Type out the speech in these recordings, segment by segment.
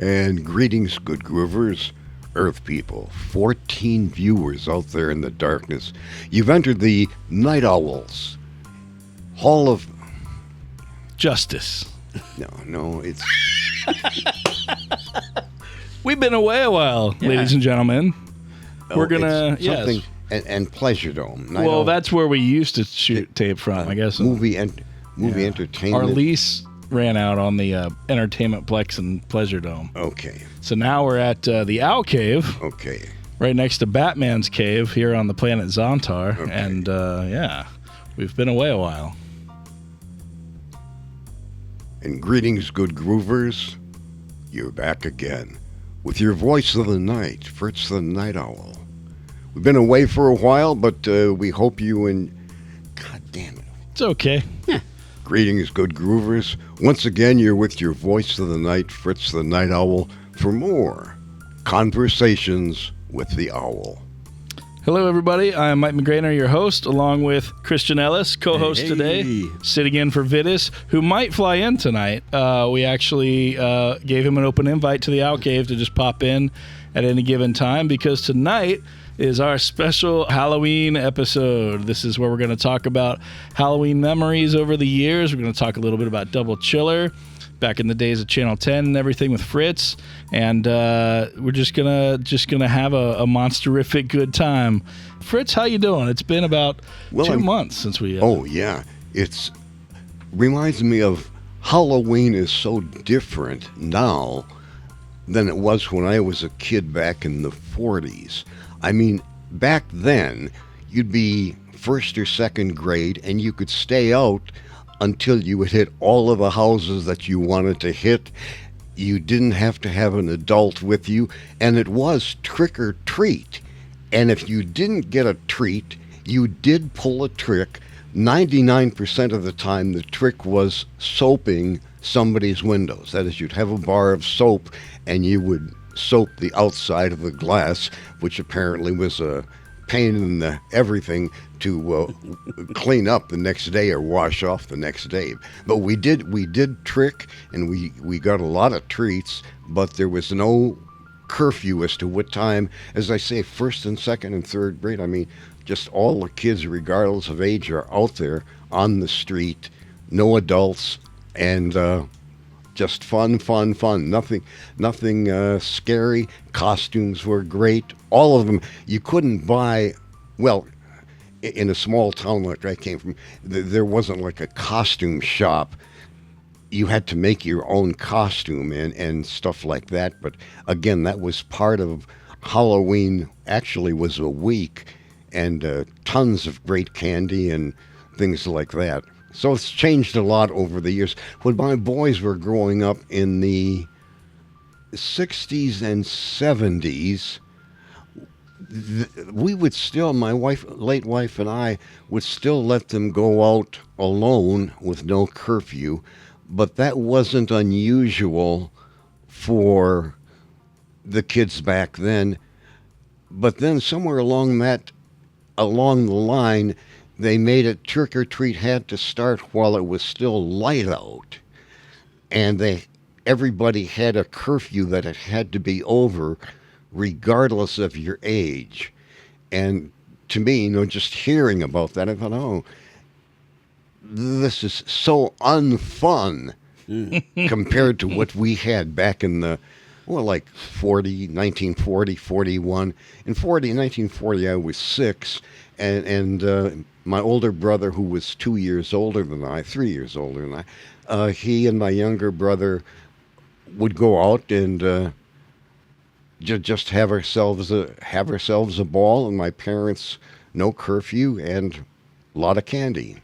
And greetings, good groovers, Earth people, 14 viewers out there in the darkness. You've entered the Nite Owl's Hall of... Justice. No, it's... We've been away a while, ladies and gentlemen. We're going to... Something... And Pleasure Dome. Well, that's where we used to shoot tape from, I guess. Movie entertainment. Our lease ran out on the Entertainment Plex and Pleasure Dome. Okay. So now we're at the Owl Cave. Okay. Right next to Batman's Cave here on the planet Zontar. Okay. And, we've been away a while. And greetings, good groovers. You're back again with your voice of the night, Fritz the Nite Owl. We've been away for a while, but we hope you God damn it. It's okay. Greetings, good groovers. Once again, you're with your voice of the night, Fritz the Nite Owl, for more Conversations with the Owl. Hello, everybody. I'm Mike McGraner, your host, along with Christian Ellis, co-host today, sitting in for Vidas, who might fly in tonight. We actually gave him an open invite to the Owl Cave to just pop in at any given time, because tonight is our special Halloween episode. This is where we're going to talk about Halloween memories over the years. We're going to talk a little bit about Double Chiller, back in the days of Channel 10 and everything with Fritz, and we're just gonna have a monsterific good time. Fritz, how you doing? It's been about 2 months since we... Oh, yeah. It's reminds me of Halloween is so different now than it was when I was a kid back in the 40s. I mean, back then, you'd be first or second grade, and you could stay out until you would hit all of the houses that you wanted to hit. You didn't have to have an adult with you, and it was trick or treat. And if you didn't get a treat, you did pull a trick. 99% of the time, the trick was soaping somebody's windows. That is, you'd have a bar of soap, and you would soap the outside of the glass, which apparently was a pain in the everything to clean up the next day or wash off the next day. But we did trick, and we got a lot of treats, but there was no curfew as to what time. As I say, first and second and third grade, I mean, just all the kids, regardless of age, are out there on the street, no adults, and just fun. Nothing scary. Costumes were great. All of them. You couldn't buy, well, in a small town like I came from, there wasn't like a costume shop. You had to make your own costume and stuff like that. But again, that was part of Halloween. Actually was a week, and tons of great candy and things like that. So it's changed a lot over the years. When my boys were growing up in the 60s and 70s, we would still, my late wife and I would still let them go out alone with no curfew, but that wasn't unusual for the kids back then. But then somewhere along the line, they made it trick or treat had to start while it was still light out, and everybody had a curfew that it had to be over, regardless of your age. And to me, just hearing about that, I thought, oh, this is so unfun compared to what we had back in the, like 1940, 41. In 1940, I was 6, and my older brother, who was 3 years older than I, he and my younger brother would go out and just have ourselves a ball, and my parents, no curfew and a lot of candy.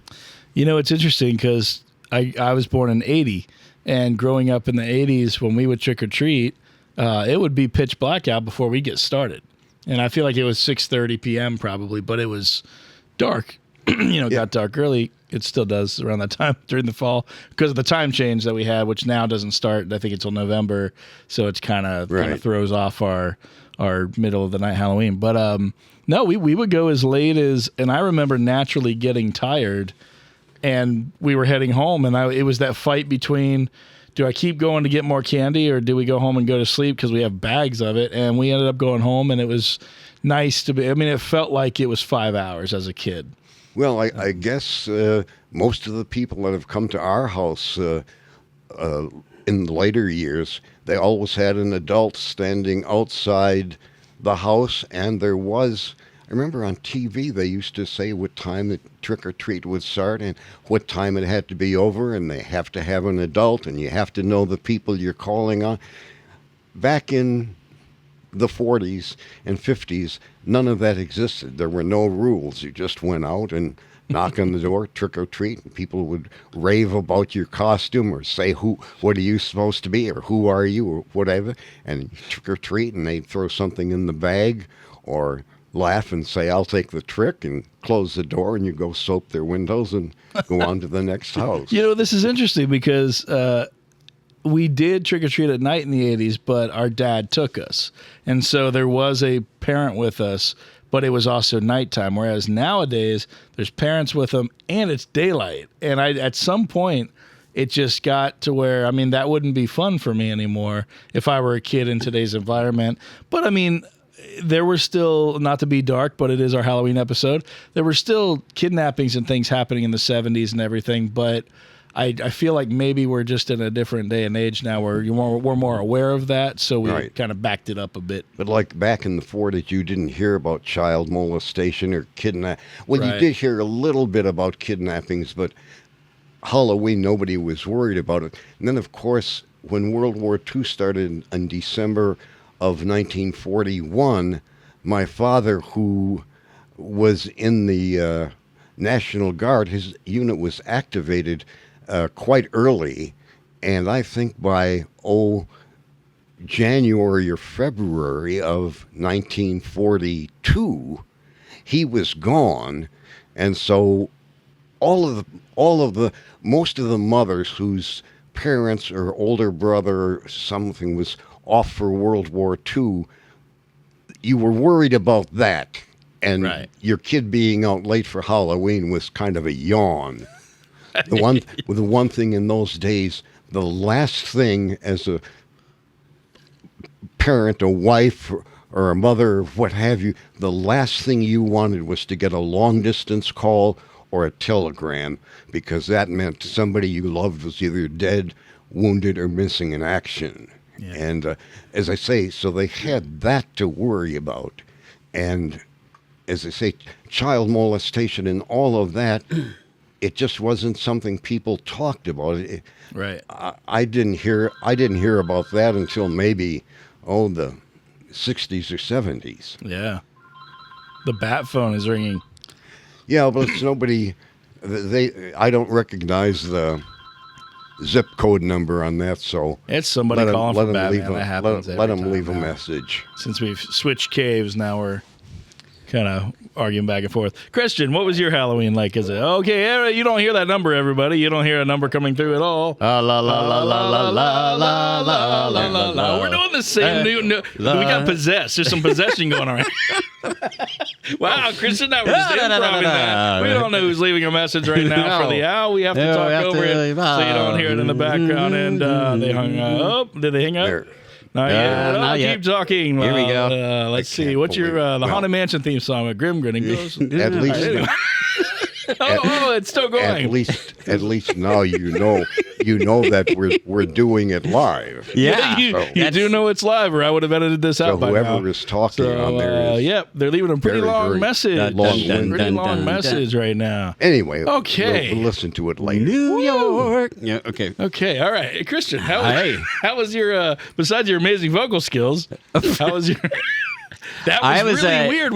It's interesting because I was born in 80, and growing up in the 80s, when we would trick or treat, it would be pitch black out before we get started. And I feel like it was 6:30 p.m. probably, but it was dark. Got dark early. It still does around that time during the fall because of the time change that we had, which now doesn't start, I think, until November. So it's kind of throws off our middle of the night Halloween. But no, we would go as late as, and I remember naturally getting tired, and we were heading home, and it was that fight between, do I keep going to get more candy or do we go home and go to sleep because we have bags of it? And we ended up going home, and it was nice to be. I mean, it felt like it was 5 hours as a kid. Well, I guess most of the people that have come to our house in the later years, they always had an adult standing outside the house, and there was, I remember on TV they used to say what time the trick-or-treat would start and what time it had to be over, and they have to have an adult, and you have to know the people you're calling on. Back in the 40s and 50s, none of that existed. There were no rules. You just went out and knock on the door, trick or treat, and people would rave about your costume or say, what are you supposed to be, or who are you, or whatever, and trick or treat, and they'd throw something in the bag or laugh and say, I'll take the trick, and close the door, and you go soap their windows and go on to the next house. You know, this is interesting because we did trick-or-treat at night in the 80s, but our dad took us. And so there was a parent with us, but it was also nighttime. Whereas nowadays, there's parents with them, and it's daylight. And at some point, it just got to where, I mean, that wouldn't be fun for me anymore if I were a kid in today's environment. But, I mean, there were still, not to be dark, but it is our Halloween episode, there were still kidnappings and things happening in the 70s and everything, but I feel like maybe we're just in a different day and age now where we're more aware of that, so we kind of backed it up a bit. But like back in the 40s, you didn't hear about child molestation or kidnapping. Well, you did hear a little bit about kidnappings, but Halloween, nobody was worried about it. And then, of course, when World War II started in December of 1941, my father, who was in the National Guard, his unit was activated quite early, and I think by January or February of 1942, he was gone, and so most of the mothers whose parents or older brother or something was off for World War II, you were worried about that, and your kid being out late for Halloween was kind of a yawn. The one thing in those days, the last thing as a parent, a wife, or a mother, or what have you, the last thing you wanted was to get a long-distance call or a telegram, because that meant somebody you loved was either dead, wounded, or missing in action. Yeah. And as I say, so they had that to worry about. And as I say, child molestation and all of that, it just wasn't something people talked about. I didn't hear about that until maybe the 60s or 70s. Yeah. The bat phone is ringing. Yeah, but it's nobody. I don't recognize the zip code number on that, so it's somebody calling for Batman. That happens. Let them leave a message. Since we've switched caves, now we're kind of arguing back and forth. Christian, what was your Halloween like? Is it okay? You don't hear that number, everybody. You don't hear a number coming through at all. La la la la la la la la la la la. We're doing the same. We got possessed. There's some possession going on. Wow, Christian, that was just improv that. We don't know who's leaving a message right now for the owl. We have to talk over it so you don't hear it in the background. And they hung up. Did they hang up? Not yet. Not yet. Keep talking. Here we go. Let's see. What's your the Haunted Mansion theme song with Grim Grinning goes? At least. It's still going. At least now you know that we're doing it live. Yeah, you do know it's live, or I would have edited this out by now. So whoever is talking on there is they're leaving a pretty long message. Long message right now. Anyway, okay, we'll listen to it later. New York. Yeah. Okay. All right, Christian. How was your besides your amazing vocal skills? How was your? That was really weird.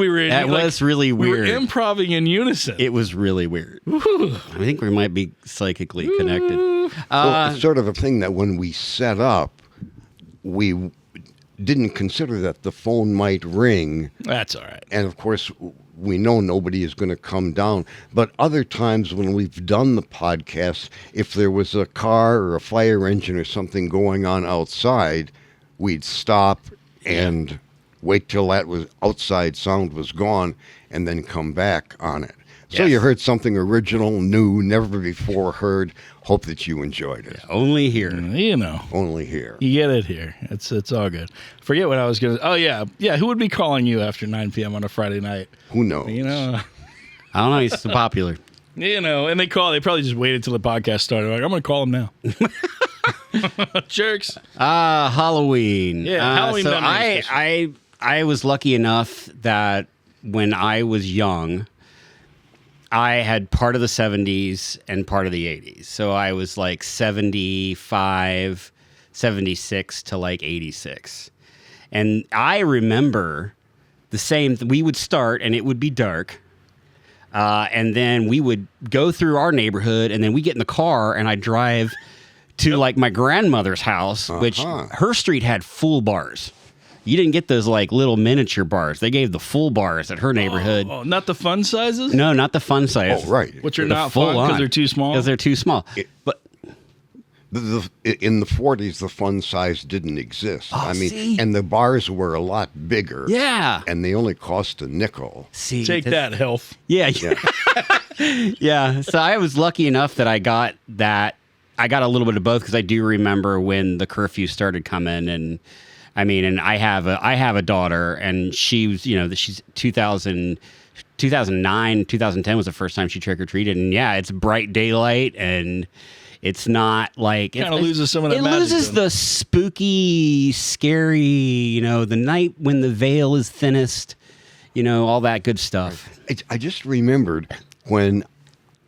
Was really weird. We were improvising in unison. It was really weird. I think we might be psychically connected. It's sort of a thing that when we set up, we didn't consider that the phone might ring. That's all right. And of course, we know nobody is going to come down. But other times when we've done the podcast, if there was a car or a fire engine or something going on outside, we'd stop and wait till that was outside sound was gone and then come back on it. So Yes. you heard something original, new, never before heard. Hope that you enjoyed it. Only here. You know, Only here. you get it here. It's all good. Forget what I was gonna. Oh yeah. Who would be calling you after 9 p.m. on a Friday night? Who knows? You know. I don't know. He's so popular. You know, and they probably just waited till the podcast started. Like, I'm going to call them now. Jerks. Halloween. Yeah, Halloween So memories. I was lucky enough that when I was young, I had part of the 70s and part of the 80s. So I was like 75, 76 to like 86. And I remember the same. We would start and it would be dark. And then we would go through our neighborhood, and then we get in the car, and I drive to like my grandmother's house, which her street had full bars. You didn't get those like little miniature bars. They gave the full bars at her neighborhood. Oh, not the fun sizes? No, not the fun size. Oh, right. Which are The not full fun because on. they're too small? Because they're too small. But In the 40s, the fun size didn't exist. Oh, see? And the bars were a lot bigger. yeah. And they only cost a nickel. See, Take that, health. Yeah. Yeah. So I was lucky enough that I got that. I got a little bit of both because I do remember when the curfew started coming, and I mean, and I have a daughter, and she was, she's 2009, 2010 was the first time she trick or treated, and yeah, it's bright daylight, and it's not like Kind of loses some of that it magic. loses though. the spooky, scary, the night when the veil is thinnest, all that good stuff. I just remembered when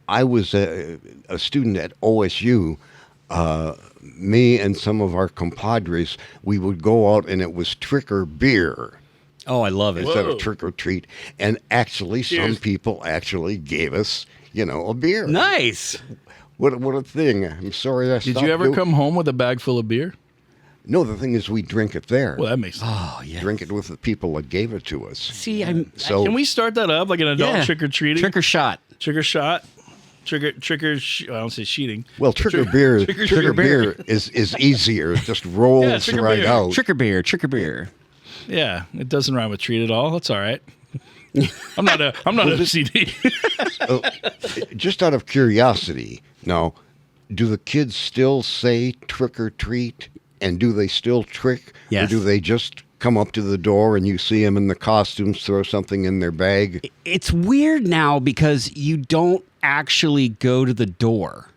I was a student at OSU, me and some of our compadres, we would go out and it was trick or beer Oh, I love it. instead Whoa. of trick or treat. And actually, some Cheers. people actually gave us, a beer. Nice. What a thing. I'm sorry I Did stopped you ever doing- come home with a bag full of beer? No, the thing is we drink it there. Well, that makes sense. Oh, yeah. Drink it with the people that gave it to us. See, I'm So Can we start that up like an adult yeah. trick-or-treating? Trick or shot. Trick or shot? I don't say cheating. well, trick or beer, trick or trick or beer. beer is easier. It just rolls Yeah, trick or right beer. out. Trick or beer. Trick or beer. Yeah, it doesn't rhyme with treat at all. That's all right. I'm not a CD. Just out of curiosity, now, do the kids still say trick or treat? And do they still trick? Yes. Or do they just come up to the door and you see them in the costumes, throw something in their bag? It's weird now because you don't actually go to the door.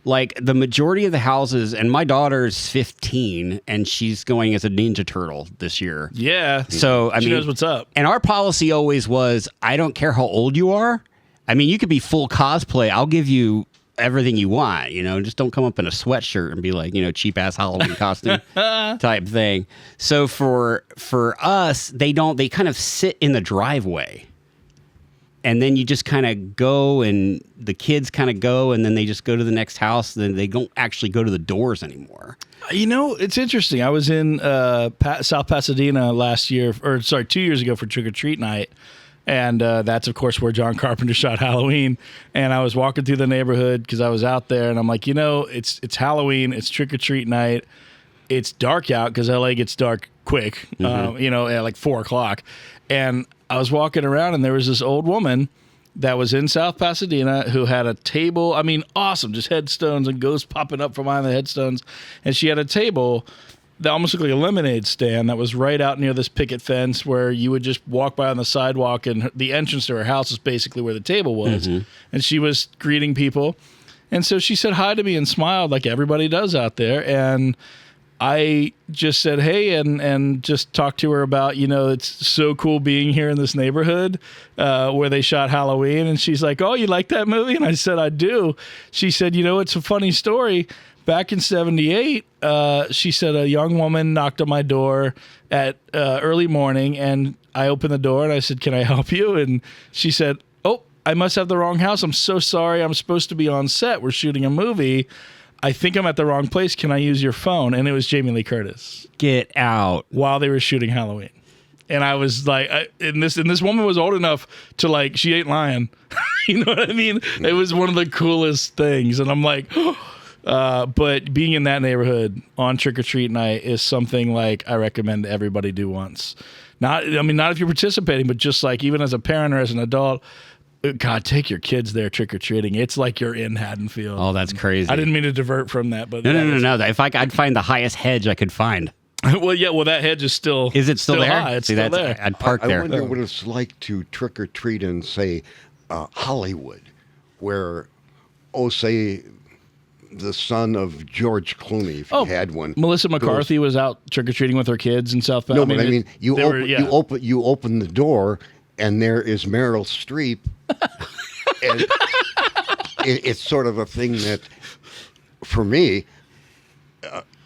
Like the majority of the houses, and my daughter's 15 and she's going as a Ninja Turtle this year. Yeah. So, I she mean, knows what's up. And our policy always was, I don't care how old you are. I mean, you could be full cosplay. I'll give you everything you want, just don't come up in a sweatshirt and be like, cheap ass Halloween costume type thing. So for us, they kind of sit in the driveway. And then you just kind of go and the kids kind of go and then they just go to the next house. Then they don't actually go to the doors anymore. It's interesting. I was in South Pasadena 2 years ago for Trick or Treat Night. And that's, of course, where John Carpenter shot Halloween. And I was walking through the neighborhood because I was out there. And I'm like, it's Halloween. It's trick-or-treat night. It's dark out because LA gets dark quick, at like 4 o'clock. And I was walking around, and there was this old woman that was in South Pasadena who had a table. I mean, awesome, just headstones and ghosts popping up from behind the headstones. And she had a table that almost looked like a lemonade stand that was right out near this picket fence where you would just walk by on the sidewalk, and the entrance to her house is basically where the table was. And she was greeting people. And so she said hi to me and smiled like everybody does out there. And I just said, hey, and just talked to her about, it's so cool being here in this neighborhood where they shot Halloween. And she's like, oh, you like that movie? And I said, I do. She said, it's a funny story. Back in 78, she said a young woman knocked on my door at early morning, and I opened the door and I said, can I help you? And she said, oh, I must have the wrong house. I'm so sorry. I'm supposed to be on set. We're shooting a movie. I think I'm at the wrong place. Can I use your phone? And it was Jamie Lee Curtis Get out. while they were shooting Halloween. And I was like, and this woman was old enough to like, she ain't lying. You know what I mean? It was one of the coolest things. And I'm like, but being in that neighborhood on Trick or Treat Night is something like I recommend everybody do once. Not if you're participating, but just like even as a parent or as an adult, God, take your kids there trick-or-treating. It's like you're in Haddonfield. Oh, that's crazy. I didn't mean to divert from that, but No. If I'd find the highest hedge I could find. Well, yeah. Well, that hedge is still. Is it still there? High. It's See, still there. I'd park I there. wonder what it's like to trick or treat in, say, Hollywood, where, say, the son of George Clooney, if you had one. Melissa McCarthy was out trick or treating with her kids and stuff. No, you open the door, and there is Meryl Streep. And it's sort of a thing that, for me,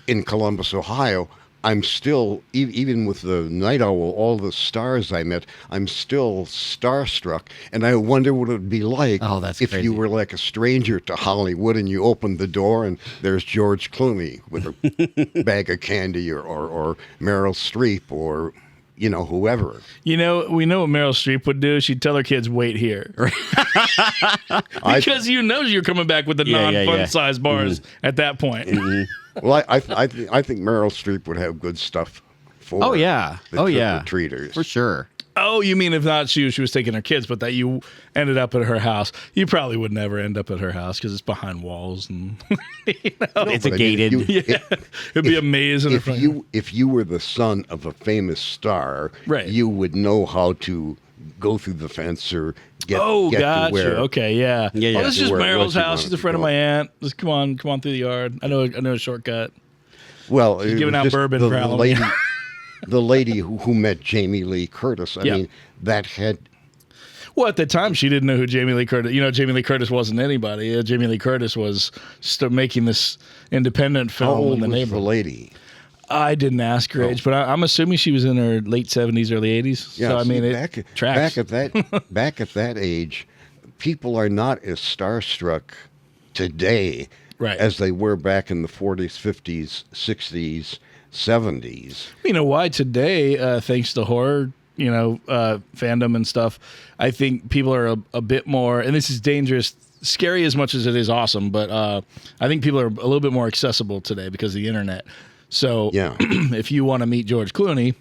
in Columbus, Ohio, I'm still, even with the Nite Owl, all the stars I met, I'm still starstruck. And I wonder what it would be like if crazy. you were like a stranger to Hollywood and you opened the door and there's George Clooney with a bag of candy or Meryl Streep or, whoever. We know what Meryl Streep would do. She'd tell her kids, wait here. Because you're coming back with the non-fun size bars at that point. Well, I think Meryl Streep would have good stuff for the trick-or-treaters. For sure. Oh, you mean if not she was taking her kids, but that you ended up at her house. You probably would never end up at her house because it's behind walls and it's a gated. It'd be amazing if you were the son of a famous star, right. You would know how to go through the fence or get gotcha. to where. Okay, yeah. Yeah. Oh, this is just Meryl's house. She's a friend of my aunt. Just come on through the yard. I know a shortcut. Well, she's giving out bourbon for Halloween. The lady who met Jamie Lee Curtis. I mean, that had. Well, at the time, she didn't know who Jamie Lee Curtis. Jamie Lee Curtis wasn't anybody. Jamie Lee Curtis was still making this independent film. How old in the was neighborhood. the lady? I didn't ask her age, but I'm assuming she was in her late 70s, early 80s. Yeah, so I mean, back at that age, people are not as starstruck today as they were back in the 40s, 50s, 60s, 70s. You know why today, thanks to horror, fandom and stuff, I think people are a bit more, and this is dangerous, scary as much as it is awesome, but I think people are a little bit more accessible today because of the internet. So if you want to meet George Clooney,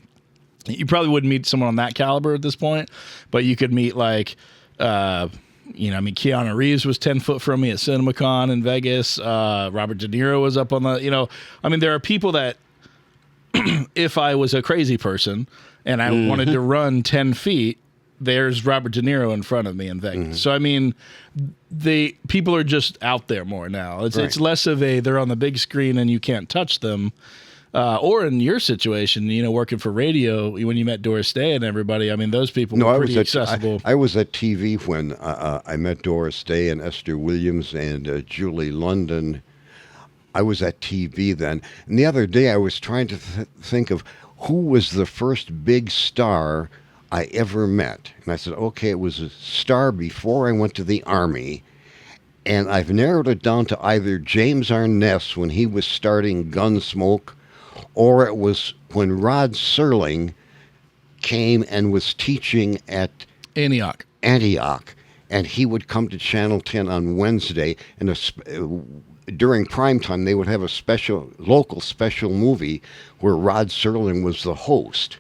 you probably wouldn't meet someone on that caliber at this point, but you could meet Keanu Reeves was 10 foot from me at CinemaCon in Vegas. Robert De Niro was up on there are people that if I was a crazy person and I wanted to run 10 feet, there's Robert De Niro in front of me in Vegas. Mm-hmm. So, I mean, people are just out there more now. It's less of they're on the big screen and you can't touch them. Or in your situation, working for radio, when you met Doris Day and everybody, I mean, those people were pretty accessible. I was at TV when I met Doris Day and Esther Williams and Julie London. I was at TV then. And the other day I was trying to think of who was the first big star I ever met. And I said, okay, it was a star before I went to the Army. And I've narrowed it down to either James Arness when he was starting Gunsmoke, or it was when Rod Serling came and was teaching at Antioch. And he would come to Channel 10 on Wednesday, and during prime time they would have a local special movie where Rod Serling was the host.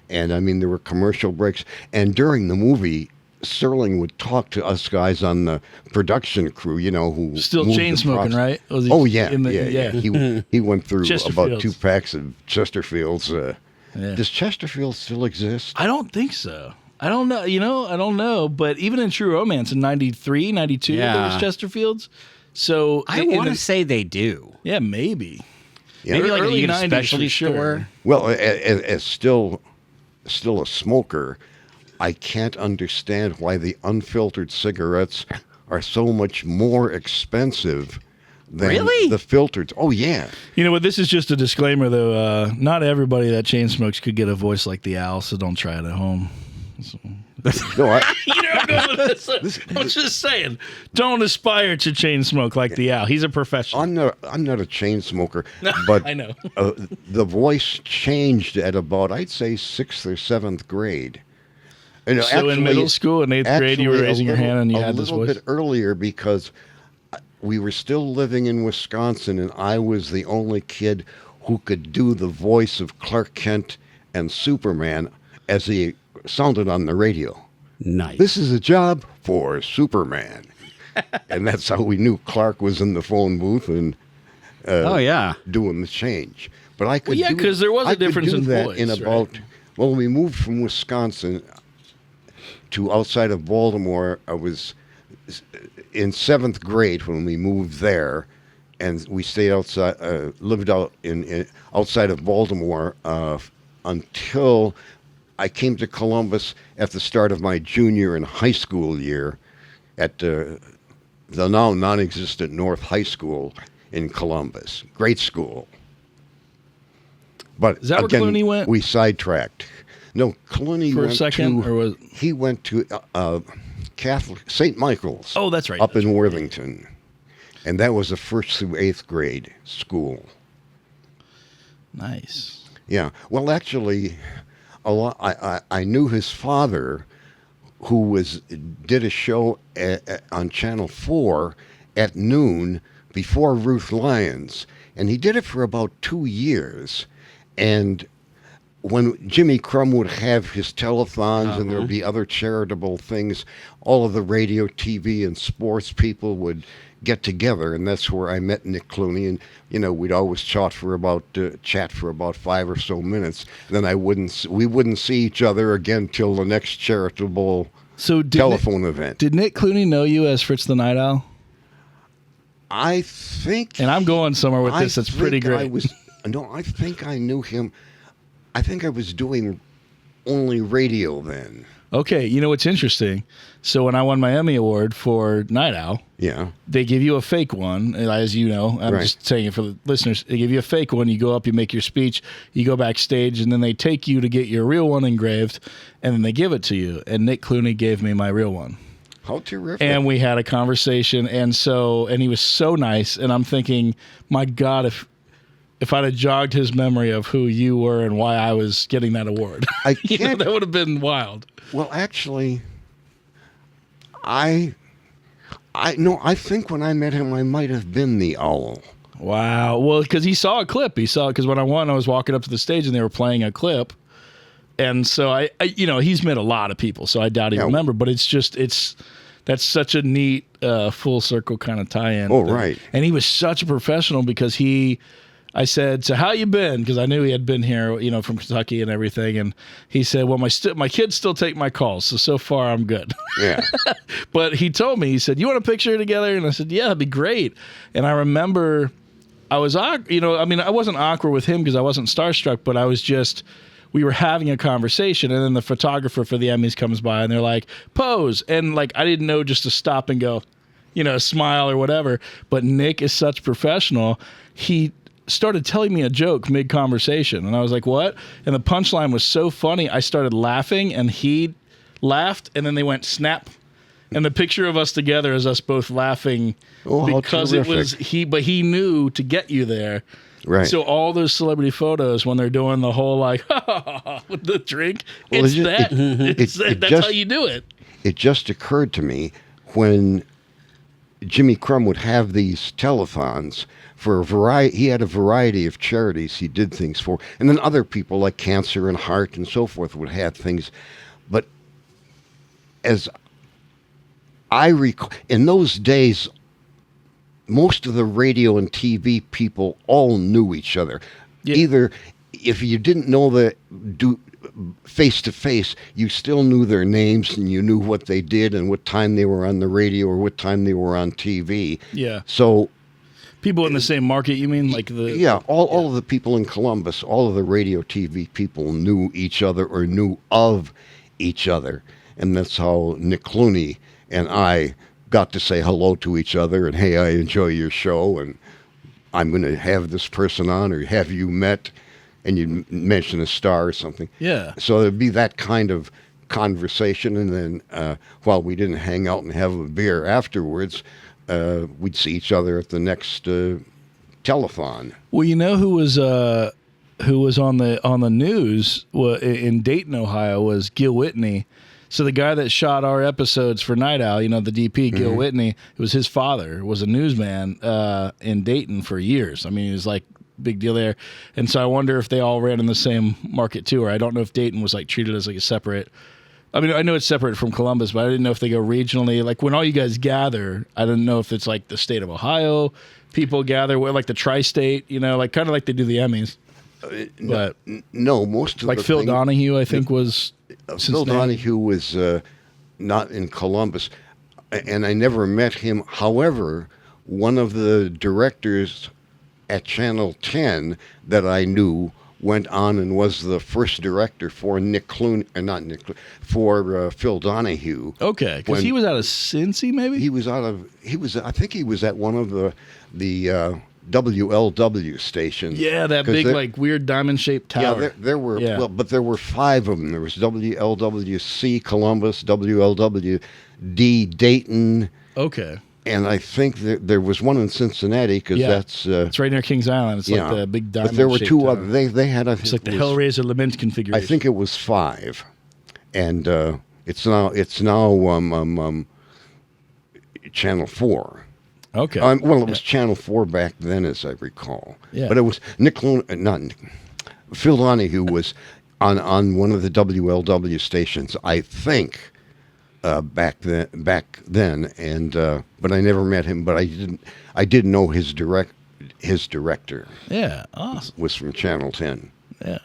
And I mean, there were commercial breaks. And during the movie, Serling would talk to us guys on the production crew, who still chain smoking, right? He went through about 2 packs of Chesterfields. Does Chesterfield still exist? I don't think so. I don't know. I don't know. But even in True Romance in 93, 92, there was Chesterfields. So I want to say they do. Yeah, maybe. Yeah. Maybe like early a 90s specialty store. Sure. Well, as still a smoker, I can't understand why the unfiltered cigarettes are so much more expensive than the filtered. Oh, yeah. You know what? This is just a disclaimer, though. Not everybody that chain smokes could get a voice like the owl, so don't try it at home. No, I'm just saying, don't aspire to chain smoke like the owl. He's a professional. I'm not a chain smoker, but I know. The voice changed at about, I'd say, 6th or 7th grade. So actually, in middle school, in 8th grade, you were raising your hand and you had this voice? A little bit earlier, because we were still living in Wisconsin, and I was the only kid who could do the voice of Clark Kent and Superman as he sounded on the radio. Nice. This is a job for Superman. And that's how we knew Clark was in the phone booth and oh, yeah. doing the change. But I could Well, yeah, 'cause there was a difference in that voice, in right? about when we moved from Wisconsin to outside of Baltimore. I was in 7th grade when we moved there, and we stayed outside, lived out in outside of Baltimore until I came to Columbus at the start of my junior and high school year at the now non-existent North High School in Columbus. Great school. But Is that where again, Clooney went? we sidetracked. No, Clooney For a went second, to, or was- he went to Catholic St. Michael's. Oh, that's right. Up in Worthington. And that was a 1st through 8th grade school. Nice. Yeah. Well, actually, I knew his father, who did a show on Channel 4 at noon before Ruth Lyons, and he did it for about 2 years. And when Jimmy Crumb would have his telethons and there'd be other charitable things, all of the radio, TV, and sports people would get together, and that's where I met Nick Clooney. And we'd always chat for about 5 or so minutes. Then we wouldn't see each other again till the next charitable telephone event. Did Nick Clooney know you as Fritz the Nite Owl? I think, and I'm going somewhere with this. That's pretty great. I think I knew him. I think I was doing only radio then. Okay, you know what's interesting? So when I won my Emmy Award for Nite Owl, yeah, they give you a fake one, as you know. I'm just saying it for the listeners. They give you a fake one. You go up, you make your speech, you go backstage, and then they take you to get your real one engraved, and then they give it to you. And Nick Clooney gave me my real one. How terrific. And we had a conversation, and he was so nice, and I'm thinking, my God, if I'd have jogged his memory of who you were and why I was getting that award, I can't, that would have been wild. Well, actually, I think when I met him, I might have been the owl. Wow. Well, because he saw a clip. Because when I won, I was walking up to the stage and they were playing a clip. And so I he's met a lot of people, so I doubt he remember. But that's such a neat full circle kind of tie-in. Oh, right. And he was such a professional because I said, so how you been? Because I knew he had been here, from Kentucky and everything. And he said, well, my kids still take my calls. So far I'm good. Yeah. But he told me, he said, you want a picture together? And I said, yeah, that'd be great. And I remember I was, I wasn't awkward with him because I wasn't starstruck, but I was we were having a conversation. And then the photographer for the Emmys comes by and they're like, pose. And I didn't know just to stop and go, smile or whatever. But Nick is such a professional. He started telling me a joke mid-conversation, and I was like, what? And the punchline was so funny, I started laughing, and he laughed, and then they went snap. And the picture of us together is us both laughing because it was but he knew to get you there. Right. So all those celebrity photos, when they're doing the whole with the drink, that's how you do it. It just occurred to me when Jimmy Crumb would have these telethons for he had a variety of charities he did things for, and then other people like cancer and heart and so forth would have things. But as I recall, in those days, most of the radio and TV people all knew each other. Yeah. Either if you didn't know face to face, you still knew their names and you knew what they did and what time they were on the radio or what time they were on TV. Yeah. So people in the same market, you mean? All of the people in Columbus, all of the radio TV people knew each other or knew of each other. And that's how Nick Clooney and I got to say hello to each other and, hey, I enjoy your show and I'm going to have this person on, or have you met? And you mention a star or something. Yeah. So there'd be that kind of conversation. And then while we didn't hang out and have a beer afterwards, we'd see each other at the next telethon. Well, who was on the news in Dayton, Ohio, was Gil Whitney. So the guy that shot our episodes for Nite Owl, the DP, Gil Whitney, it was his father, was a newsman in Dayton for years. I mean, he was big deal there. And so I wonder if they all ran in the same market too, or I don't know if Dayton was treated as a separate I mean, I know it's separate from Columbus, but I didn't know if they go regionally. Like when all you guys gather, I didn't know if it's like the state of Ohio people gather, where like the tri-state, you know, like kind of like they do the Emmys. But no, most of like the Phil thing, Donahue, I think was Phil Donahue was not in Columbus, and I never met him. However, one of the directors at Channel 10 that I knew went on and was the first director for Phil Donahue. Okay, because he was out of Cincy, maybe. I think he was at one of the WLW stations. Yeah, that big like weird diamond shaped tower. Yeah, there were but there were 5 of them. There was WLWC Columbus, WLWD Dayton. Okay. And I think there was one in Cincinnati because that's it's right near Kings Island. It's like the big diamond. But there were 2 other. They had it's like the Hellraiser Lament configuration. I think it was 5, and it's now Channel 4. Okay. Well, it was Channel 4 back then, as I recall. Yeah. But it was Phil Donahue was on one of the WLW stations, I think. Back then, and but I never met him. But I did know his director. Yeah, awesome. Was from Channel 10. Yeah.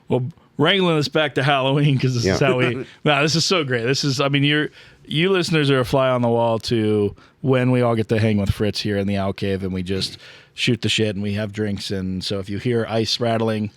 Well, wrangling us back to Halloween because this is how we. No, this is so great. This is. I mean, you listeners are a fly on the wall to when we all get to hang with Fritz here in the Owl Cave, and we just shoot the shit and we have drinks. And so if you hear ice rattling,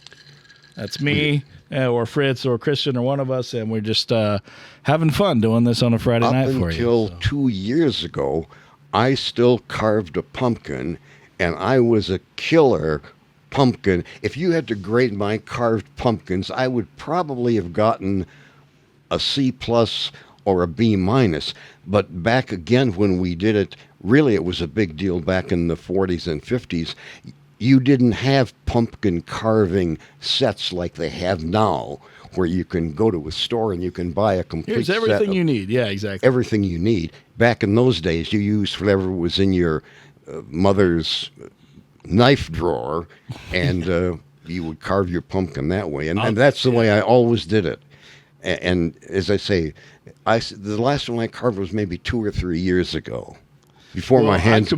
that's me. Or Fritz or Christian or one of us, and we're just having fun doing this on a Friday night for you. Up until 2 years ago, I still carved a pumpkin, and I was a killer pumpkin. If you had to grade my carved pumpkins, I would probably have gotten a C+ or a B-. But back again when we did it, really it was a big deal back in the 40s and 50s. You didn't have pumpkin carving sets like they have now, where you can go to a store and you can buy a complete set. Here's everything you need. Yeah, exactly. Everything you need. Back in those days, you used whatever was in your mother's knife drawer, and you would carve your pumpkin that way. And that's the way I always did it. And as I say, the last one I carved was maybe 2 or 3 years ago, before my hands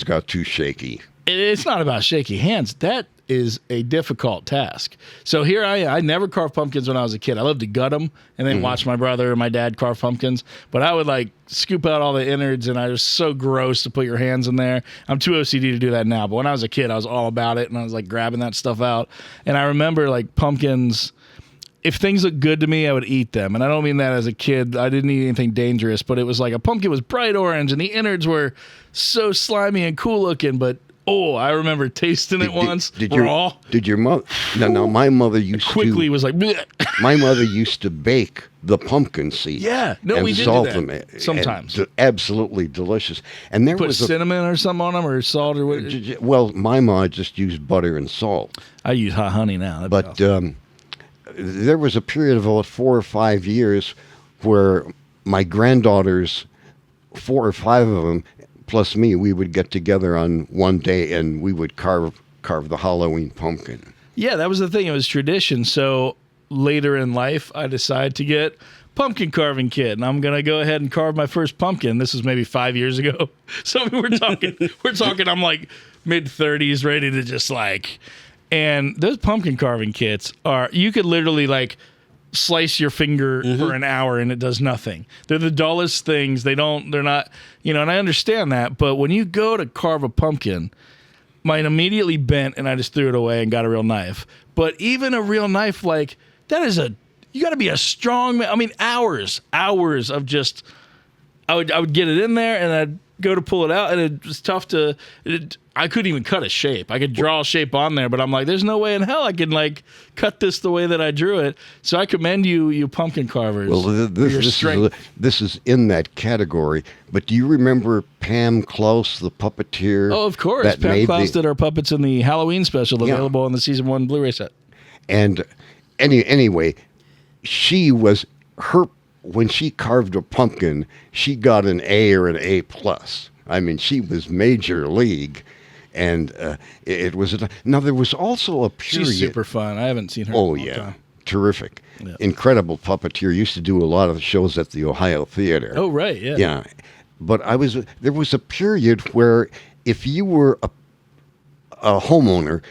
got too shaky. It's not about shaky hands. That is a difficult task. So here I never carved pumpkins when I was a kid. I loved to gut them and then watch my brother and my dad carve pumpkins. But I would like scoop out all the innards, and I was so gross to put your hands in there. I'm too OCD to do that now. But when I was a kid, I was all about it, and I was like grabbing that stuff out. And I remember like pumpkins. If things looked good to me, I would eat them. And I don't mean that as a kid. I didn't eat anything dangerous, but it was like a pumpkin was bright orange, and the innards were so slimy and cool looking, but I remember tasting it once raw. Did your mother? No, my mother used quickly was like. Bleh. My mother used to bake the pumpkin seeds. Yeah, no, we did do that them sometimes. Absolutely delicious. And there was cinnamon or something on them, or salt or what? Well, my mom just used butter and salt. I use hot honey now. But there was a period of about 4 or 5 years where my granddaughters, 4 or 5 of them, plus me, we would get together on one day and we would carve the Halloween pumpkin. Yeah, that was the thing. It was tradition. So later in life, I decided to get pumpkin carving kit, and I'm gonna go ahead and carve my first pumpkin. This was maybe 5 years ago. So we're talking. I'm like mid-30s, ready to just like. And those pumpkin carving kits you could literally like slice your finger for an hour and it does nothing. They're the dullest things. They're not, and I understand that, but when you go to carve a pumpkin, mine immediately bent and I just threw it away and got a real knife. But even a real knife, like that is you got to be a strong man. I mean, hours of just, I would get it in there and I'd go to pull it out, and it was tough I couldn't even cut a shape. I could draw a shape on there, but I'm like, there's no way in hell I can like cut this the way that I drew it. So I commend you pumpkin carvers. Well, this is in that category. But do you remember Pam Klaus, the puppeteer? Oh, of course. Pam Klaus did our puppets in the Halloween special available on the season 1 Blu-ray set. And anyway, when she carved a pumpkin, she got an A or an A+. I mean, she was major league, and it was. Now there was also a period. She's super fun. I haven't seen her. Oh yeah, terrific. Yeah. Incredible puppeteer. Used to do a lot of the shows at the Ohio Theater. Oh, right, yeah. Yeah. But there was a period where if you were a homeowner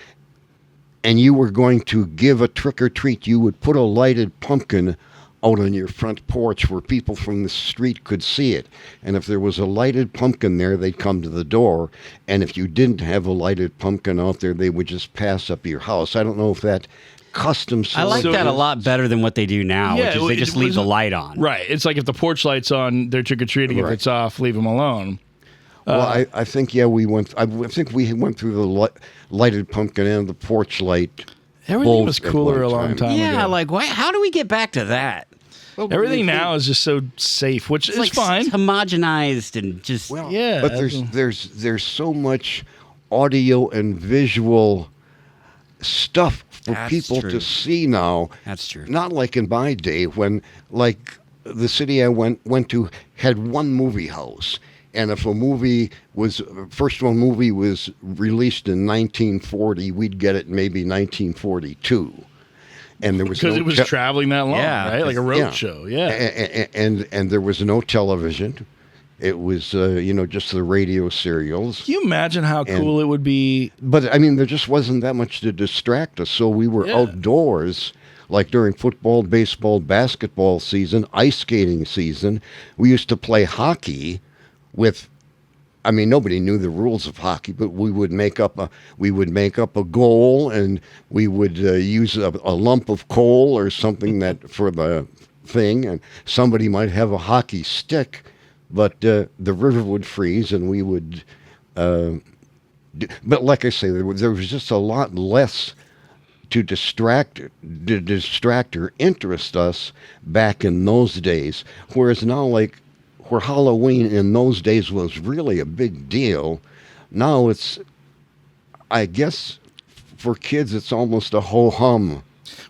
and you were going to give a trick or treat, you would put a lighted pumpkin out on your front porch where people from the street could see it. And if there was a lighted pumpkin there, they'd come to the door. And if you didn't have a lighted pumpkin out there, they would just pass up your house. I don't know if that custom... I like that a lot better than what they do now, Yeah, which is they just leave the light on. Right. It's like if the porch light's on, they're trick-or-treating. If Right. it's off, leave them alone. Well, I think, yeah, we went through the lighted pumpkin and the porch light. Everything was both at cooler one a long time Yeah, ago. like how do we get back to that? Well, Everything we think- now is just so safe, which It's is like fine. homogenized and just Well, Yeah, but there's so much audio and visual stuff for That's people true. to see now. That's true. Not like in my day when, like, the city I went to had one movie house, and if a movie was released in 1940, we'd get it maybe 1942. And there was because no it was traveling that long, Yeah, right? Like a road yeah. show, yeah. and there was no television. It was just the radio serials. Can you imagine how cool it would be? But I mean, there just wasn't that much to distract us, so we were Yeah. outdoors, like during football, baseball, basketball season, ice skating season. We used to play hockey with. I mean, nobody knew the rules of hockey, but we would make up a goal, and we would use a lump of coal or something that for the thing, and somebody might have a hockey stick, but the river would freeze, and we would. But like I say, there was just a lot less to distract or interest us back in those days, whereas now, like. Where Halloween in those days was really a big deal, now it's, I guess, for kids, it's almost a ho-hum.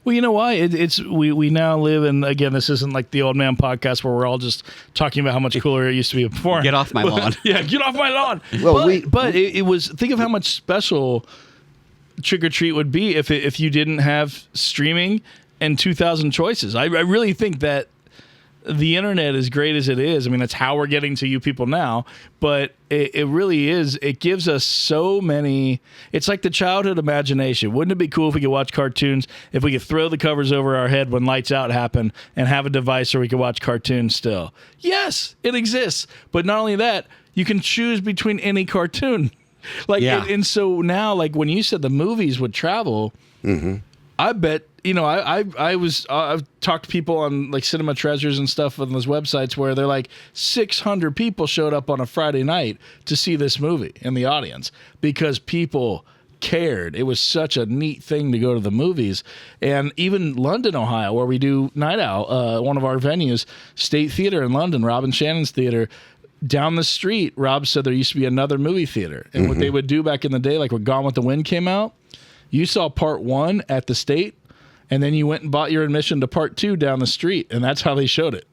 Well, you know why? We now live in, again, this isn't like the old man podcast where we're all just talking about how much cooler it used to be before. Get off my lawn. Yeah, get off my lawn. Well, but it was, think of how much special trick or treat would be if you didn't have streaming and 2,000 choices. I really think that the internet, as great as it is, I mean, that's how we're getting to you people now, but it really is, it gives us so many, it's like the childhood imagination. Wouldn't it be cool if we could watch cartoons, if we could throw the covers over our head when lights out happen and have a device where we could watch cartoons still? Yes, it exists. But not only that, you can choose between any cartoon. Like, Yeah. and so now, like when you said the movies would travel, I bet, I've talked to people on like Cinema Treasures and stuff on those websites where they're like 600 people showed up on a Friday night to see this movie in the audience because people cared. It was such a neat thing to go to the movies. And even London, Ohio, where we do Nite Owl, one of our venues, State Theater in London, Rob and Shannon's theater, down the street, Rob said there used to be another movie theater. And what they would do back in the day, like when Gone with the Wind came out, you saw part 1 at the State, and then you went and bought your admission to part 2 down the street, and that's how they showed it.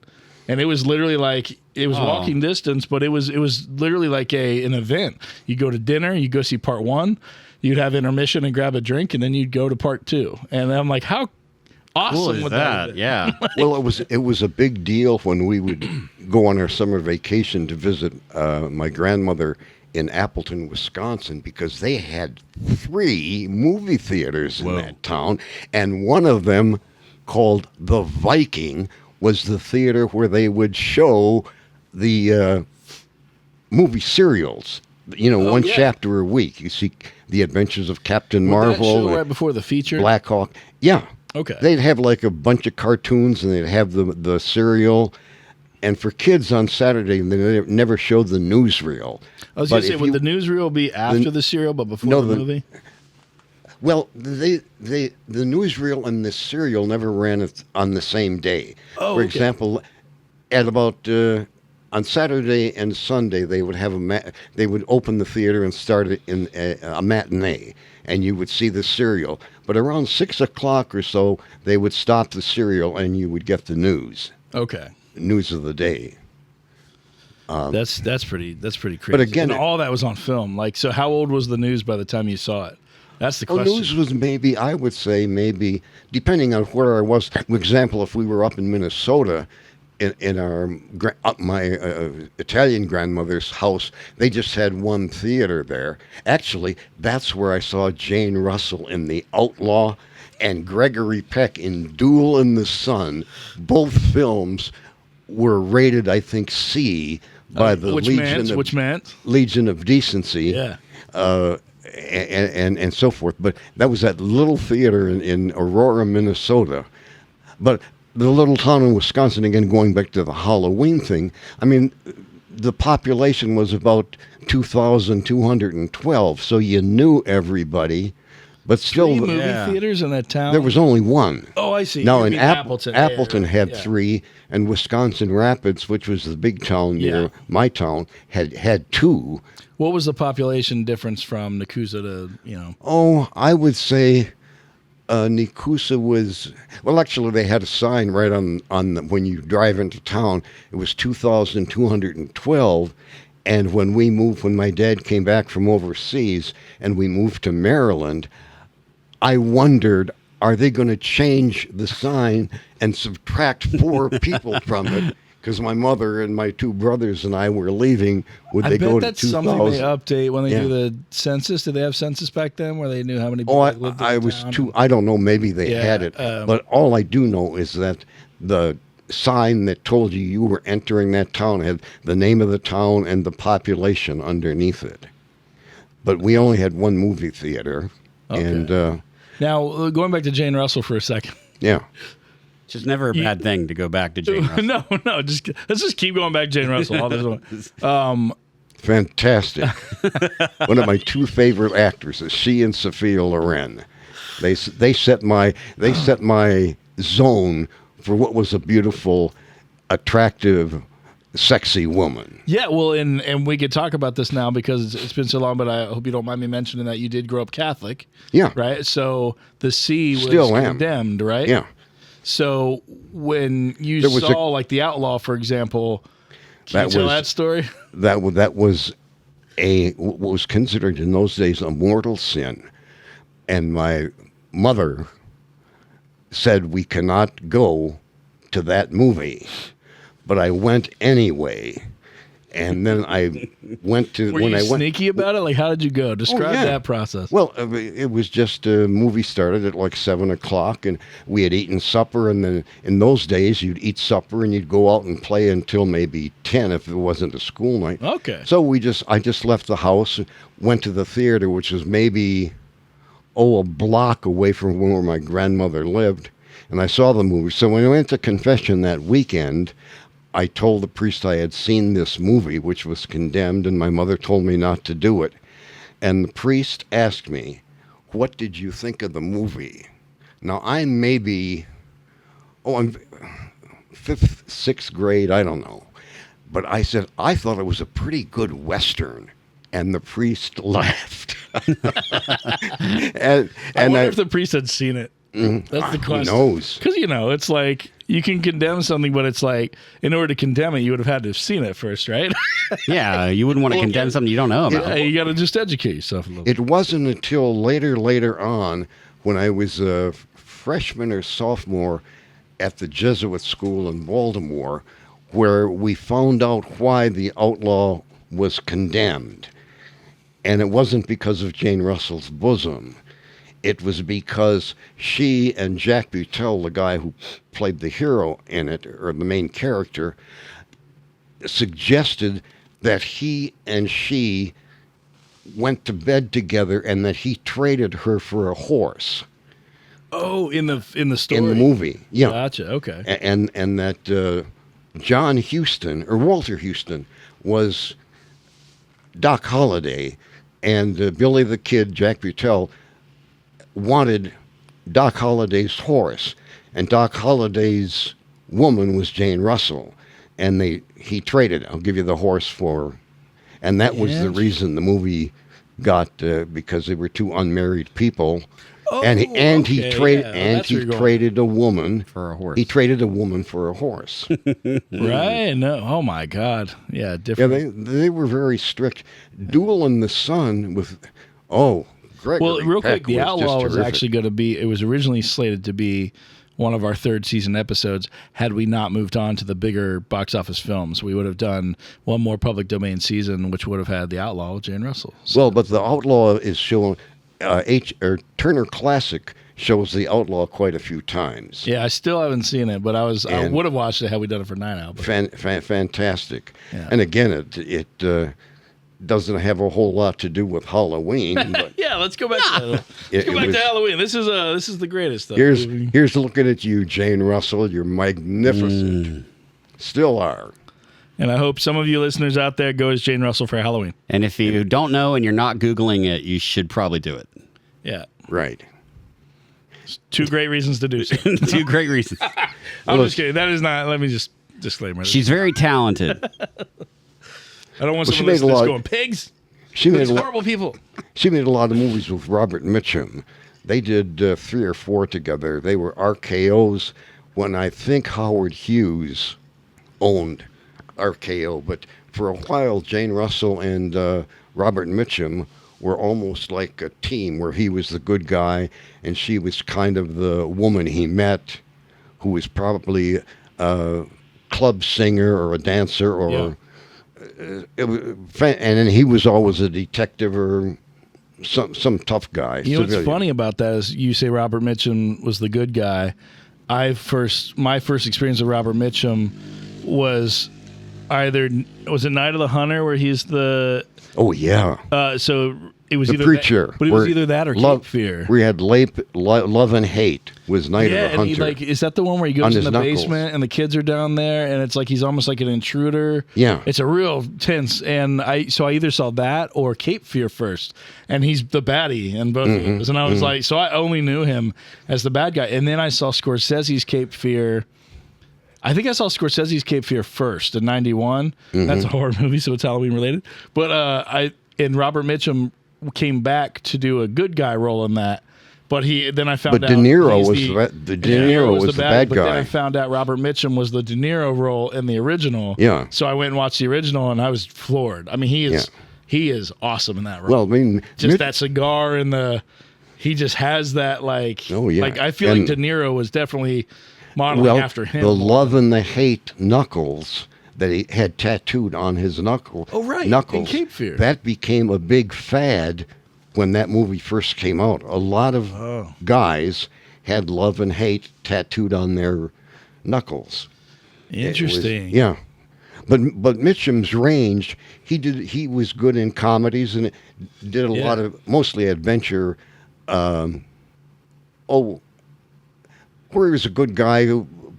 And it was literally like, it was walking distance, but it was literally like an event. You go to dinner, you go see part 1, you'd have intermission and grab a drink, and then you'd go to part 2. And I'm like, how awesome cool is would that? have been? Yeah. Well, it was a big deal when we would go on our summer vacation to visit my grandmother in Appleton, Wisconsin, because they had 3 movie theaters in that town, and one of them, called the Viking, was the theater where they would show the movie serials. One chapter a week. You see The Adventures of Captain Would that Marvel, show and right before the feature? Black Hawk. Yeah. Okay. They'd have like a bunch of cartoons, and they'd have the serial. And for kids on Saturday, they never showed the newsreel. I was going to say, would the newsreel be after the serial, but before the movie? Well, the newsreel and the serial never ran on the same day. Oh, For okay. example, at about on Saturday and Sunday, they would have they would open the theater and start it in a matinee, and you would see the serial. But around 6 o'clock or so, they would stop the serial, and you would get the news. Okay. News of the day. That's pretty crazy. But again, and all that was on film. Like, so how old was the news by the time you saw it? That's the Well, question. news was maybe, I would say maybe, depending on where I was. For example, if we were up in Minnesota, in my Italian grandmother's house, they just had one theater there. Actually, that's where I saw Jane Russell in The Outlaw and Gregory Peck in Duel in the Sun. Both films were rated, I think, C by the Legion of Decency. Yeah. And so forth. But that was that little theater in Aurora, Minnesota. But the little town in Wisconsin, again, going back to the Halloween thing, I mean, the population was about 2,212, so you knew everybody, but still... 3 movie theaters in that town? There was only one. Oh, I see. Now, You in mean Appleton. Appleton had 3, and Wisconsin Rapids, which was the big town near my town, had 2. What was the population difference from Nakusa to, Oh, I would say Nakusa was... Well, actually, they had a sign right on when you drive into town. It was 2,212. And when my dad came back from overseas and we moved to Maryland, I wondered, are they going to change the sign and subtract 4 people from it? Because my mother and my 2 brothers and I were leaving. Would they go to 2,000? I bet that's something they update when they do the census. Did they have census back then where they knew how many people lived in the town? I don't know. Maybe they had it. But all I do know is that the sign that told you were entering that town had the name of the town and the population underneath it. But we only had one movie theater. Okay. And now, going back to Jane Russell for a second. Yeah. It's just never a bad thing to go back to Jane Russell. No. Let's just keep going back to Jane Russell. All this one. Fantastic. One of my 2 favorite actors is she and Sophia Loren. They set my zone for what was a beautiful, attractive, sexy woman. Yeah, well, and we could talk about this now because it's been so long, but I hope you don't mind me mentioning that you did grow up Catholic. Yeah. Right? So the C was Still condemned, right? Yeah. So when you saw like The Outlaw, for example, can you tell that story? That was what was considered in those days a mortal sin. And my mother said we cannot go to that movie. But I went anyway. And then I went to... Were you sneaky about it? Like, how did you go? Describe that process. Well, it was just a movie started at like 7 o'clock, and we had eaten supper, and then in those days, you'd eat supper, and you'd go out and play until maybe 10 if it wasn't a school night. Okay. So I just left the house, went to the theater, which was maybe, a block away from where my grandmother lived, and I saw the movie. So when I went to confession that weekend... I told the priest I had seen this movie, which was condemned, and my mother told me not to do it. And the priest asked me, what did you think of the movie? Now, I'm maybe, I'm 5th, 6th grade, I don't know. But I said, I thought it was a pretty good Western. And the priest laughed. I wonder if the priest had seen it. That's the question. Who knows? Because, it's like, you can condemn something, but it's like, in order to condemn it, you would have had to have seen it first, right? Yeah, you wouldn't want to condemn something you don't know about. Yeah, you got to just educate yourself a little bit. It wasn't until later on, when I was a freshman or sophomore at the Jesuit school in Baltimore, where we found out why The Outlaw was condemned. And it wasn't because of Jane Russell's bosom. It was because she and Jacques Butel, the guy who played the hero in it, or the main character, suggested that he and she went to bed together and that he traded her for a horse. Oh, in the story? In the movie, yeah. Gotcha, okay. And that John Huston, or Walter Huston, was Doc Holliday, and Billy the Kid, Jacques Butel, wanted Doc Holliday's horse, and Doc Holliday's woman was Jane Russell, and he traded. I'll give you the horse for her. And that was the reason the movie got because they were 2 unmarried people, and he traded a woman for a horse. He traded a woman for a horse. Right? No. Oh my God. Yeah. Different. Yeah, they were very strict. Duel in the Sun with Gregory. Well, real quick, Peck The just Outlaw was terrific. actually going to be, it was originally slated to be one of our third season episodes had we not moved on to the bigger box office films. We would have done one more public domain season, which would have had The Outlaw with Jane Russell. So, Well, but The Outlaw is showing, Turner Classic shows The Outlaw quite a few times. yeah, I still haven't seen it, but I And- would have watched it had we done it for Nite Owl. But Fantastic. Yeah. And again, it doesn't have a whole lot to do with Halloween. But yeah, let's go back to It was- to Halloween. This is the greatest stuff. here's looking at you, Jane Russell. You're magnificent. Still are. And I hope some of you listeners out there go as Jane Russell for Halloween. And if you don't know and you're not Googling it, you should probably do it. Yeah. Right. Two great reasons to do so. Two great reasons. I'm just kidding. That is not, let me just disclaimer. She's very talented. I don't want Well, she someone made a listening lot- going, pigs? She made These a lot. horrible people. She made a lot of movies with Robert Mitchum. They did 3 or 4 together. They were RKOs when I think Howard Hughes owned RKO. But for a while, Jane Russell and Robert Mitchum were almost like a team where he was the good guy and she was kind of the woman he met who was probably a club singer or a dancer or... Yeah. and then he was always a detective or some tough guy. You know what's civilian. funny about that is you say Robert Mitchum was the good guy. My first experience with Robert Mitchum was was it Night of the Hunter where he's the Oh yeah, so it was the either preacher. that, but it was where either that or love, Cape Fear. We had Love and Hate was Night Yeah, of the and he Hunter. is that the one where he On goes in his the knuckles. basement and the kids are down there and it's like he's almost like an intruder. Yeah. It's a real tense, and I either saw that or Cape Fear first, and he's the baddie in both of those, and I was like, so I only knew him as the bad guy, and then I saw Scorsese's Cape Fear. I think I saw Scorsese's Cape Fear first in '91. That's a horror movie, so it's Halloween related. But Robert Mitchum came back to do a good guy role in that. But then I found But out De Niro he's was De Niro was the bad But then guy. I found out Robert Mitchum was the De Niro role in the original. Yeah. So I went and watched the original, and I was floored. I mean, he is awesome in that role. Well, I mean, Just that cigar and he just has that like. Oh, yeah. Like I feel And- like De Niro was definitely modeling after him. the Love and the Hate knuckles that he had tattooed on his knuckle. Oh, right, in knuckles. Cape Fear. That became a big fad when that movie first came out. A lot of guys had Love and Hate tattooed on their knuckles. It was- Interesting. yeah. But Mitchum's range, he was good in comedies and did a lot of mostly adventure. Where he was a good guy,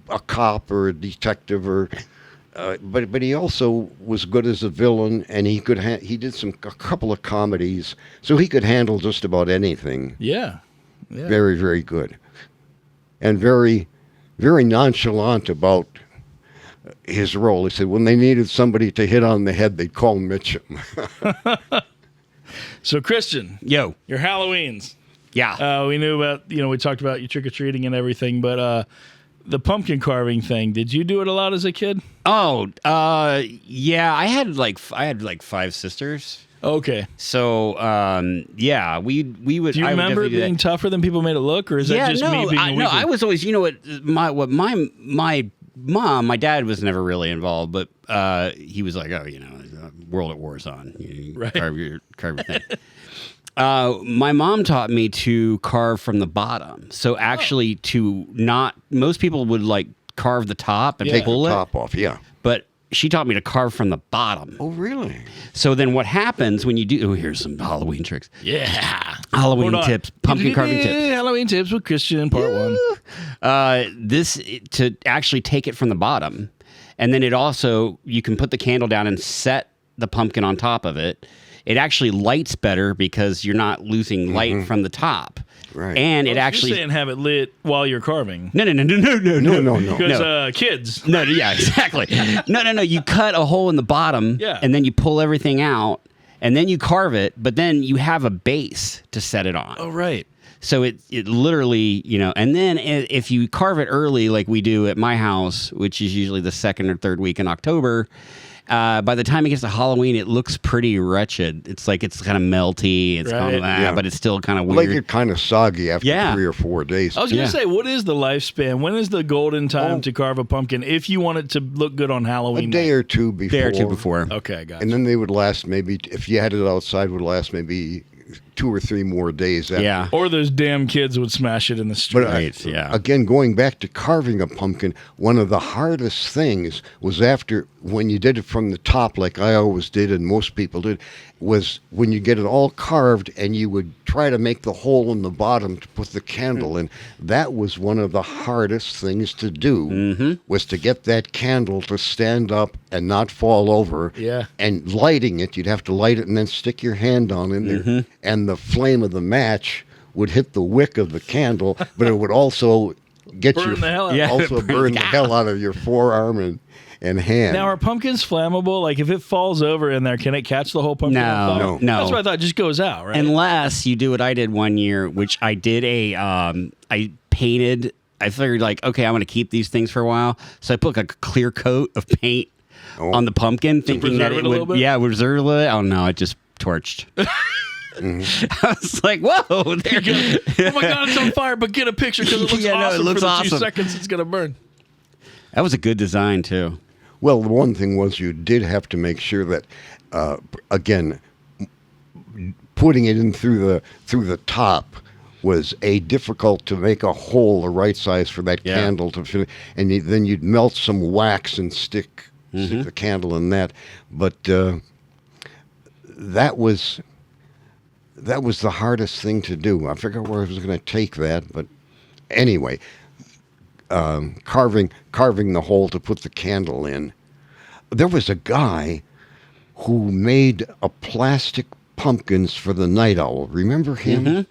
a cop or a detective, but he also was good as a villain, and he did a couple of comedies, so he could handle just about anything. Yeah. Very, very good, and very, very nonchalant about his role. He said when they needed somebody to hit on the head, they'd call Mitchum. So Christian, Yo. your Halloweens. Yeah. We knew about, we talked about your trick-or-treating and everything, but the pumpkin carving thing, did you do it a lot as a kid? Oh, yeah. I had like 5 sisters. Okay. So, yeah, we would. Do you I would remember definitely it do that. being tougher than people made it look, or is that just me being a no, weakling? I was always, my mom, my dad was never really involved, but he was like, World at War's on. Right. Carve your thing. My mom taught me to carve from the bottom. So actually, most people would like carve the top and Yeah. pull it, Top off, yeah. but she taught me to carve from the bottom. Oh, really? So then what happens when you do, here's some Halloween tricks. Yeah. Halloween Hold on. tips, pumpkin carving tips. Halloween tips with Christian, part 1. To actually take it from the bottom. And then you can put the candle down and set the pumpkin on top of it. It actually lights better because you're not losing light from the top. Right. And it You're actually... saying have it lit while you're carving. No. No. Because kids. No, yeah, exactly. No. You cut a hole in the bottom, Yeah. and then you pull everything out, and then you carve it, but then you have a base to set it on. Oh, right. So it literally, and then if you carve it early, like we do at my house, which is usually the second or third week in October, By the time it gets to Halloween, it looks pretty wretched. It's like it's kind of melty. It's kind of Yeah. but it's still kind of weird. Like it kind of soggy after Yeah. 3 or 4 days. I was going to say, what is the lifespan? When is the golden time to carve a pumpkin if you want it to look good on A Halloween day night? or two before. Day or two before. Okay, gotcha. And then they would last maybe, if you had it outside, would last maybe 2 or 3 more days after. Yeah. Or those damn kids would smash it in the street. But Right, yeah. again, going back to carving a pumpkin, one of the hardest things was after, when you did it from the top, like I always did and most people did, was when you get it all carved and you would try to make the hole in the bottom to put the candle in. That was one of the hardest things to do, was to get that candle to stand up and not fall over. Yeah. And lighting it, you'd have to light it and then stick your hand on in there. And the flame of the match would hit the wick of the candle, but it would also get Burn the hell out of Yeah. also burn the hell out of your forearm and hand. Now, are pumpkins flammable? Like, if it falls over in there, can it catch the whole pumpkin on fire? No. That's what I thought. It just goes out, right? Unless you do what I did one year, which I did I painted. I figured like, okay, I'm going to keep these things for a while, so I put like a clear coat of paint on the pumpkin, thinking that preserve it it a little would, bit? preserve it. Oh no, it just torched. I was like, whoa, there. Oh my God, it's on fire, but get a picture because it looks Yeah, no, it awesome looks for the 2 awesome. seconds it's going to burn. That was a good design too. Well, the one thing was you did have to make sure that, again, putting it in through the top was difficult to make a hole the right size for that Yeah. candle to fit, and then you'd melt some wax and stick the candle in that. But that was the hardest thing to do. I forgot where I was going to take that, but anyway. Carving the hole to put the candle in. There was a guy who made a plastic pumpkins for the Nite Owl. Remember him?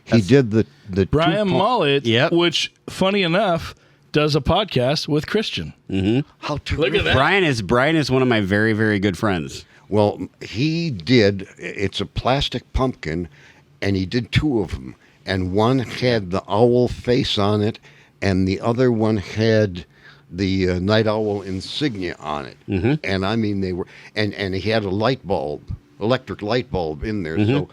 He did the Brian Mullet, Yep. which, funny enough, does a podcast with Christian. How Look at that. Brian is one of my very, very good friends. Well, he did. It's a plastic pumpkin, and he did 2 of them. And one had the owl face on it, and the other one had the Nite Owl insignia on it. And I mean, they were, and he had a electric light bulb in there. So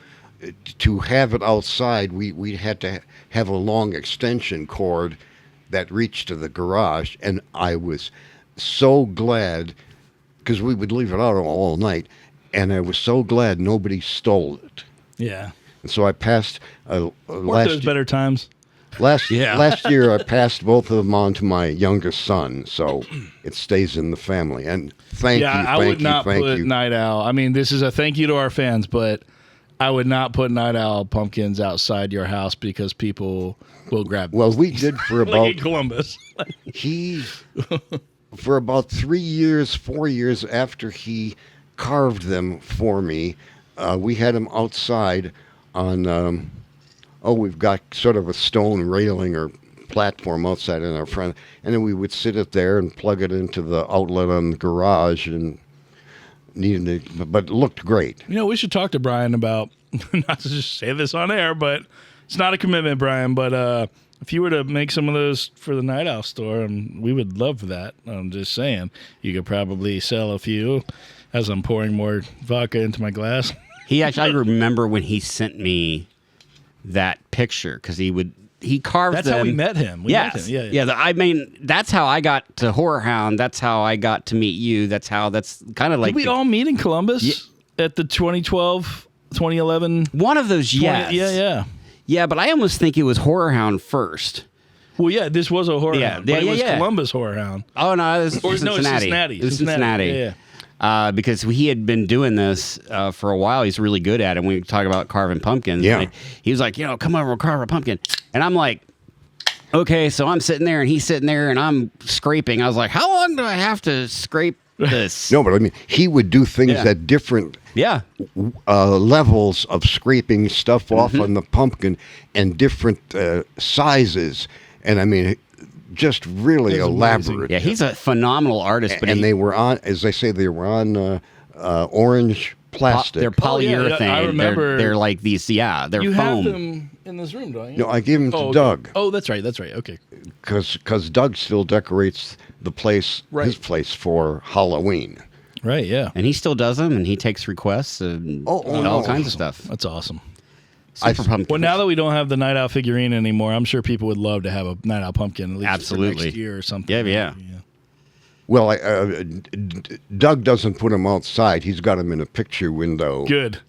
to have it outside, we had to have a long extension cord that reached to the garage. And I was so glad, because we would leave it out all night, and I was so glad nobody stole it. Yeah. And so I passed Weren't those better times? last year. I passed both of them on to my youngest son, so it stays in the family. And thank you, I would not put Nite Owl. I mean, this is a thank you to our fans, but I would not put Nite Owl pumpkins outside your house because people will grab them. Well, we did for like about in Columbus. for about 3 years, 4 years after he carved them for me. We had them outside on. We've got sort of a stone railing or platform outside in our front, and then we would sit it there and plug it into the outlet on the garage, and but it looked great. You know, we should talk to Brian about, not to just say this on air, but it's not a commitment, Brian, but if you were to make some of those for the Nite Owl store, we would love that. I'm just saying, you could probably sell a few as I'm pouring more vodka into my glass. I remember when he sent me that picture, because he carved That's them. how we met him. Yes. Yeah. I mean, that's how I got to Horror Hound. That's how I got to meet you. That's kind of like Did we all meet in Columbus at the 2012, 2011? one of those. Yes. Yeah. Yeah, but I almost think it was Horror Hound first. Well, yeah, this was a Horror Hound, but it was yeah. Columbus Horror Hound. Oh no, it was Or, no, it's Cincinnati. It was Cincinnati. Cincinnati. Yeah. Because he had been doing this for a while. He's really good at it. We talk about carving pumpkins. Yeah. And he was like, come over, we'll carve a pumpkin. And I'm like, okay. So I'm sitting there, and he's sitting there, and I'm scraping. I was like, how long do I have to scrape this? No, but I mean, he would do things Yeah. at different Yeah. levels of scraping stuff off on the pumpkin and different sizes. And I mean, just really It's elaborate. amazing. Yeah, he's a phenomenal artist. But And they were on, as they say, they were on orange plastic. they're Oh, yeah, polyurethane. I remember- They're like these. They're You foam. have them in this room, don't you? No, I gave them to okay. Doug Oh, that's right. Okay. because Doug still decorates the place, Right. his place for Halloween. Right, yeah. And he still does them, and he takes requests and all kinds of stuff. That's awesome. Super pumpkin. Well, now that we don't have the Nite Owl figurine anymore, I'm sure people would love to have a Nite Owl pumpkin at least Absolutely. for next year or something. Yeah. Well, Doug doesn't put them outside. He's got them in a picture window. Good.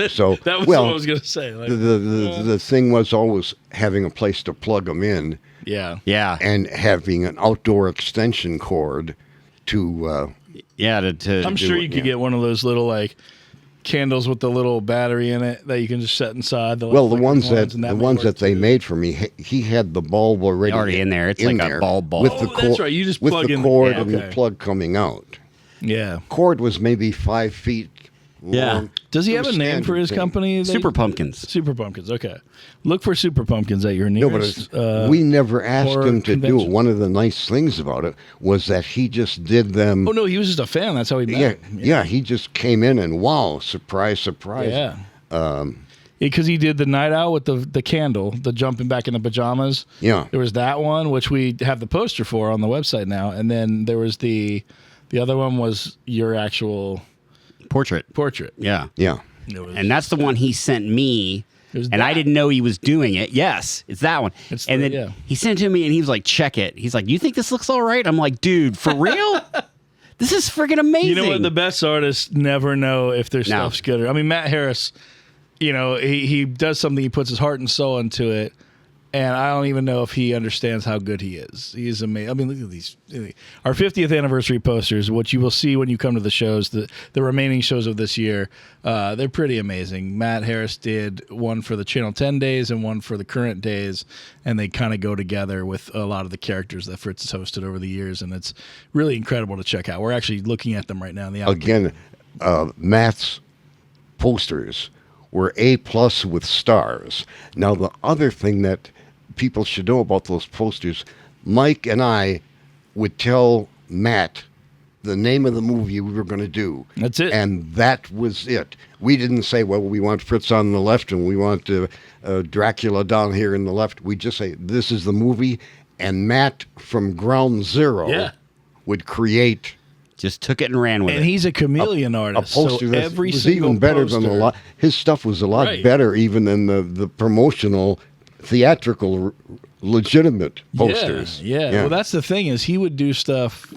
So that was what I was going to say. Like, the thing was always having a place to plug them in. yeah. And having an outdoor extension cord to. I'm sure you could get one of those little like candles with the little battery in it that you can just set inside. The ones that they made for me, he had the bulb already in there. It's like a bulb. With the that's right. You just plug in the cord and the plug coming out. Yeah. Cord was maybe 5 feet long. Yeah. Does he have a name for his company? Super Pumpkins. Super Pumpkins. Okay. Look for Super Pumpkins at your nearest. We never asked him to do convention. it. One of the nice things about it was that he just did them. Oh no, he was just a fan. That's how he met. Yeah. He just came in and wow, surprise. Yeah. Because he did the Nite Owl with the candle, the jumping back in the pajamas. Yeah. There was that one, which we have the poster for on the website now, and then there was the other one was your actual portrait. Yeah. And that's the one he sent me. And I didn't know he was doing it. Yes, it's that one. He sent it to me, and he was like, check it. He's like, you think this looks all right? I'm like, dude, for real? This is freaking amazing. You know what? The best artists never know if their stuff's good. I mean, Matt Harris, he does something, he puts his heart and soul into it, and I don't even know if he understands how good he is. He is amazing. I mean, look at these. Our 50th anniversary posters, which you will see when you come to the shows, the remaining shows of this year, they're pretty amazing. Matt Harris did one for the Channel 10 days and one for the current days, and they kind of go together with a lot of the characters that Fritz has hosted over the years, and it's really incredible to check out. We're actually looking at them right now in the Again, Matt's posters were A+ with stars. Now, the other thing that people should know about those posters, Mike and I would tell Matt the name of the movie we were going to do. That's it. And that was it. We didn't say, well, we want Fritz on the left and we want Dracula down here in the left. We just say, this is the movie. And Matt, from ground zero, would create... Just took it and ran with it. And he's a chameleon artist. A poster so that every was single even better poster, than a lot. His stuff was a lot better even than the promotional, theatrical, legitimate posters. Yeah. Well, that's the thing is he would do stuff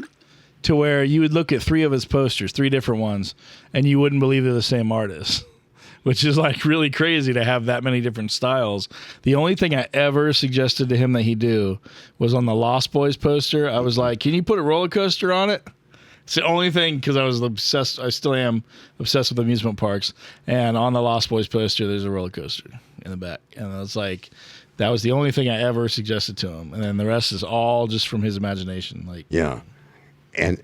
to where you would look at 3 of his posters, 3 different ones, and you wouldn't believe they're the same artist, which is like really crazy to have that many different styles. The only thing I ever suggested to him that he do was on the Lost Boys poster. I was like, can you put a roller coaster on it? It's the only thing, because I was obsessed. I still am obsessed with amusement parks. And on the Lost Boys poster, there's a roller coaster in the back. And I was like, that was the only thing I ever suggested to him. And then the rest is all just from his imagination. Yeah. And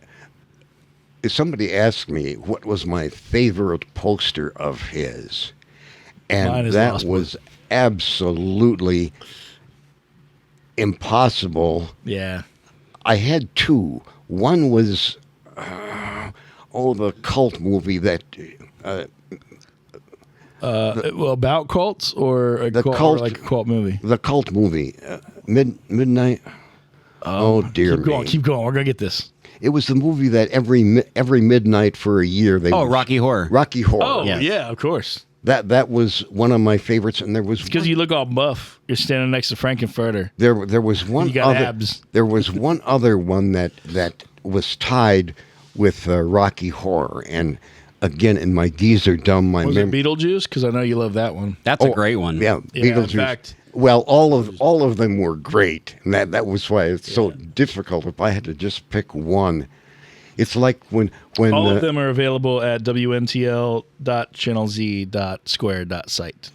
if somebody asked me what was my favorite poster of his, and that was absolutely impossible. Yeah. I had 2. One was... the cult movie that... about cults or a cult movie? The cult movie. Midnight... Oh, dear me. Keep going. We're going to get this. It was the movie that every midnight for a year... Rocky Horror. Rocky Horror. Oh, yeah, of course. That was one of my favorites, and there was... Because you look all buff. You're standing next to Frankenfurter. There was one you got abs. There was one other one that was tied with Rocky Horror, and again, in my geezer dumb, was it Beetlejuice? Because I know you love that one. That's a great one. Yeah, Beetlejuice. In fact, well, all of them were great, and that was why it's so difficult. If I had to just pick one, it's like when all of them are available at wntlchannelz.square.site.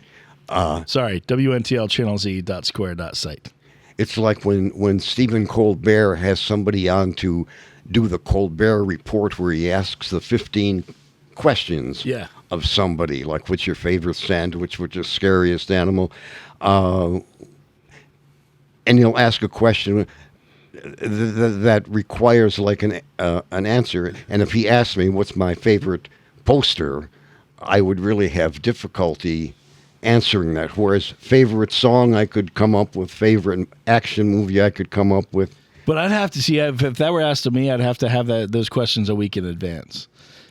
Sorry, wntlchannelz.square.site. It's like when Stephen Colbert has somebody on to do the Colbert Report, where he asks the 15 questions of somebody, like what's your favorite sandwich, what's your scariest animal, and he'll ask a question that requires like an answer. And if he asked me what's my favorite poster, I would really have difficulty answering that. Whereas favorite song I could come up with, favorite action movie I could come up with. But I'd have to see if that were asked of me, I'd have to have those questions a week in advance.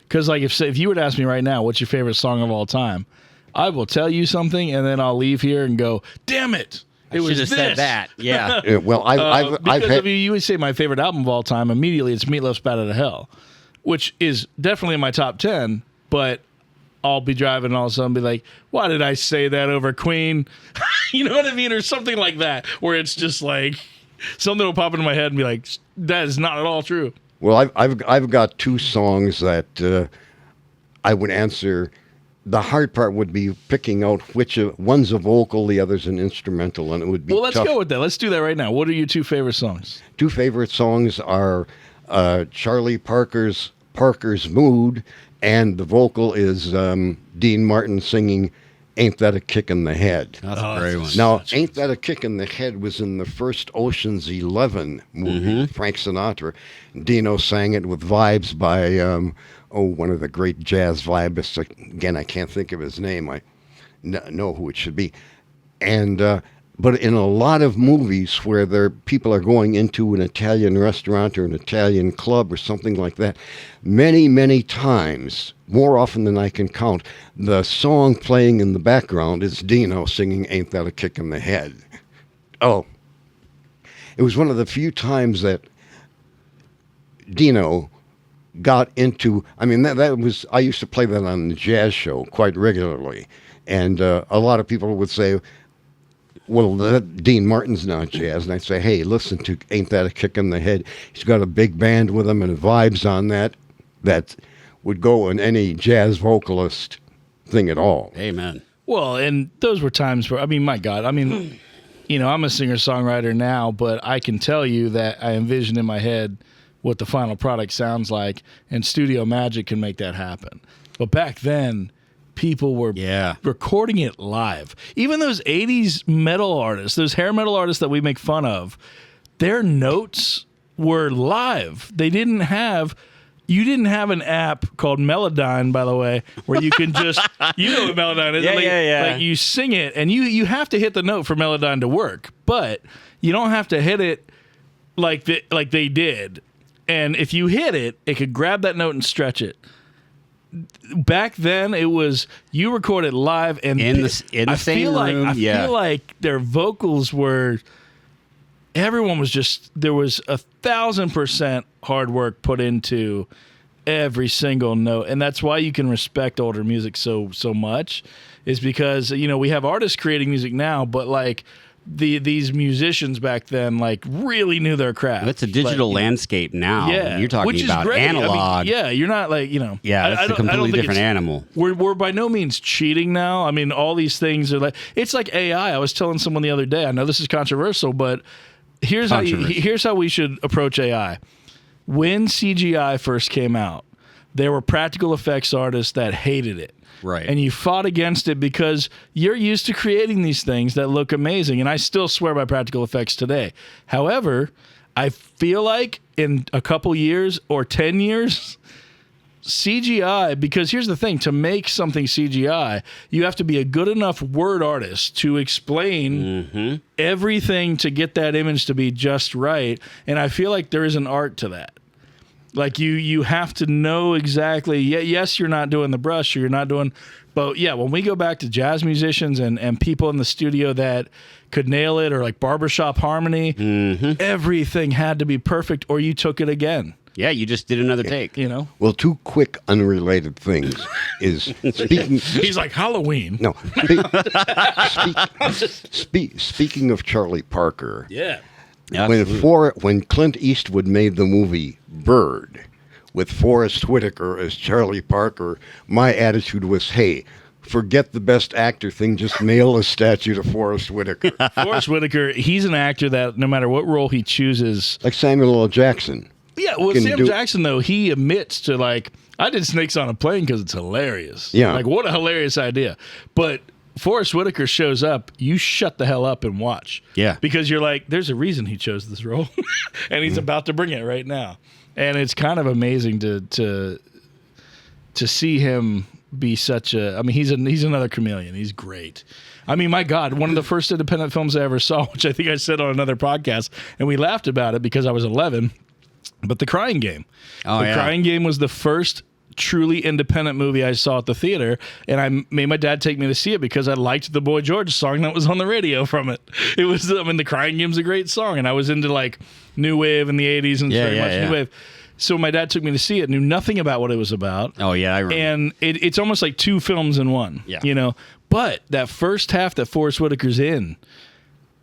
Because like if you would ask me right now, what's your favorite song of all time, I will tell you something, and then I'll leave here and go, damn it. It was have said that. Yeah. Yeah, well, I've because had, if you would say my favorite album of all time, immediately it's Meatloaf's Bat Out of Hell, which is definitely in my top 10, but I'll be driving and all of a sudden be like, why did I say that over Queen? You know what I mean? Or something like that, where it's just like something will pop into my head and be like, that is not at all true. well, I've got two songs that I would answer. The hard part would be picking out which one's a vocal, the other's an instrumental, and it would be Well, let's tough. go with that. Let's do that right now. What are your two favorite songs? Two favorite songs are Charlie Parker's Mood, and the vocal is Dean Martin singing Ain't That a Kick in the Head. That's a great one. Now, Ain't That a Kick in the Head was in the first Ocean's 11 movie, Frank Sinatra. Dino sang it with vibes by, one of the great jazz vibists. Again, I can't think of his name. I know who it should be. And but in a lot of movies where people are going into an Italian restaurant or an Italian club or something like that, many, many times, more often than I can count, the song playing in the background is Dino singing Ain't That a Kick in the Head. Oh, it was one of the few times that Dino got into, that was, I used to play that on the jazz show quite regularly. And a lot of people would say, well, Dean Martin's not jazz. And I'd say, hey, listen to Ain't That a Kick in the Head. He's got a big band with him and vibes on that would go in any jazz vocalist thing at all. Amen. Well, and those were times where, my God, I'm a singer-songwriter now, but I can tell you that I envision in my head what the final product sounds like, and Studio Magic can make that happen. But back then, people were recording it live. Even those 80s metal artists, those hair metal artists that we make fun of, their notes were live. You didn't have an app called Melodyne, by the way, where you can just, you know what Melodyne is. Like you sing it, and you have to hit the note for Melodyne to work, but you don't have to hit it like they did. And if you hit it, it could grab that note and stretch it. Back then, it was you recorded live and in the same room. I feel like their vocals were. Everyone was just, there was 1,000% hard work put into every single note, and that's why you can respect older music so much. Is because we have artists creating music now, but like these musicians back then really knew their craft. It's a digital landscape now. Yeah, you're talking which is about great. analog. You're not it's a completely different animal. We're by no means cheating now. All these things are it's like AI. I was telling someone the other day. I know this is controversial, but here's how we should approach AI. When CGI first came out, there were practical effects artists that hated it. Right. And you fought against it because you're used to creating these things that look amazing. And I still swear by practical effects today. However, I feel like in a couple years or 10 years, CGI, because here's the thing, to make something CGI, you have to be a good enough word artist to explain everything to get that image to be just right. And I feel like there is an art to that. Like you have to know exactly. Yes, you're not doing the brush, or you're not doing. But yeah, when we go back to jazz musicians and people in the studio that could nail it, or like barbershop harmony, everything had to be perfect, or you took it again. Yeah, you just did another take. Well, two quick unrelated things is speaking. He's like Halloween. No, speaking of Charlie Parker. Yeah. When Clint Eastwood made the movie Bird with Forrest Whitaker as Charlie Parker, my attitude was, hey, forget the best actor thing, just nail a statue to Forrest Whitaker. Forrest Whitaker, he's an actor that no matter what role he chooses. Like Samuel L. Jackson. Yeah, well, Sam Jackson, though, he admits to I did Snakes on a Plane because it's hilarious. Yeah. What a hilarious idea. But Forrest Whitaker shows up, you shut the hell up and watch. Yeah. Because you're like, there's a reason he chose this role. And he's about to bring it right now. And it's kind of amazing to see him be such a, he's another chameleon. He's great. My God, one of the first independent films I ever saw, which I think I said on another podcast, and we laughed about it because I was 11, but The Crying Game. The Crying Game was the first truly independent movie I saw at the theater, and I made my dad take me to see it because I liked the Boy George song that was on the radio from it. It was, I mean, The Crying Game's a great song, and I was into like new wave in the 80s and very much new wave. So my dad took me to see it, knew nothing about what it was about. Oh, yeah, I remember. And it's almost like two films in one, you know? But that first half that Forrest Whitaker's in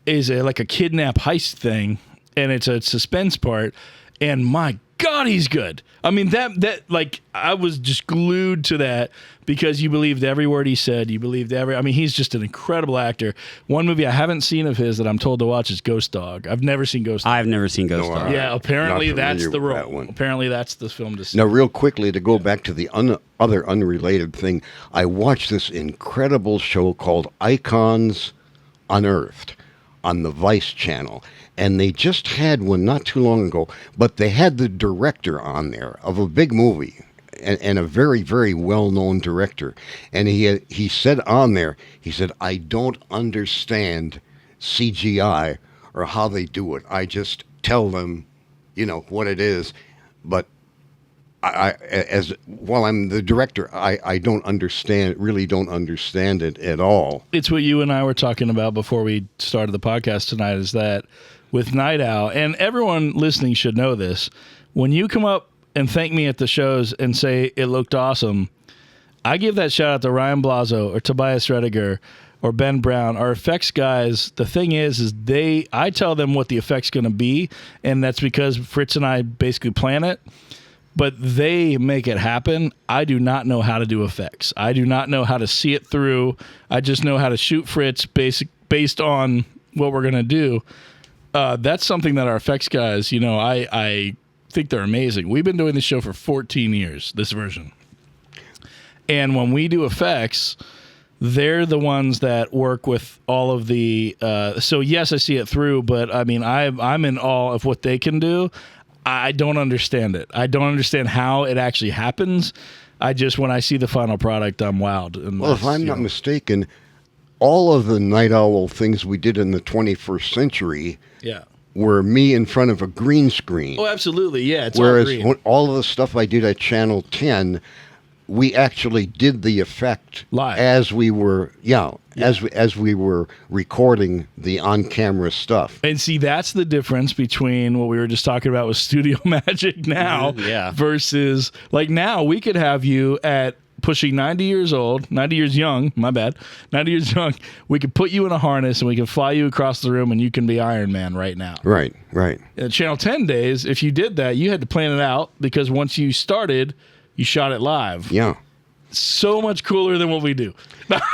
is like a kidnap heist thing, and it's a suspense part, and my God, he's good. I mean, that like, I was just glued to that because you believed every word he said. You believed I mean, he's just an incredible actor. One movie I haven't seen of his that I'm told to watch is Ghost Dog. I've never seen Ghost Dog. I've never seen Ghost Dog. Yeah, apparently that's the role. That apparently that's the film to see. Now, real quickly, to go back to the other unrelated thing, I watched this incredible show called Icons Unearthed on the Vice channel. And they just had one not too long ago, but they had the director on there of a big movie, and a very, very well-known director. And he said on there, he said, I don't understand CGI or how they do it. I just tell them, you know, what it is. But while I'm the director, I don't understand it at all. It's what you and I were talking about before we started the podcast tonight, is that with Nite Owl, and everyone listening should know this, when you come up and thank me at the shows and say it looked awesome, I give that shout out to Ryan Blazo or Tobias Rediger or Ben Brown, our effects guys. The thing is I tell them what the effect's going to be, and that's because Fritz and I basically plan it, but they make it happen. I do not know how to do effects. I do not know how to see it through. I just know how to shoot Fritz based on what we're going to do. That's something that our effects guys, you know, I think they're amazing. We've been doing this show for 14 years, this version. And when we do effects, they're the ones that work with all of the... so, yes, I see it through, but, I mean, I'm in awe of what they can do. I don't understand it. I don't understand how it actually happens. When I see the final product, I'm wowed. And well, if I'm not mistaken, all of the Nite Owl things we did in the 21st century were me in front of a green screen. Oh, absolutely, yeah. It's Whereas all green. All of the stuff I did at Channel 10, we actually did the effect live as we were, as we were recording the on-camera stuff. And see, that's the difference between what we were just talking about with studio magic now versus, like, now we could have you at pushing 90 years old, 90 years young, my bad, 90 years young, we could put you in a harness and we can fly you across the room and you can be Iron Man right now. Right. In Channel 10 days, if you did that, you had to plan it out because once you started, you shot it live. Yeah. So much cooler than what we do.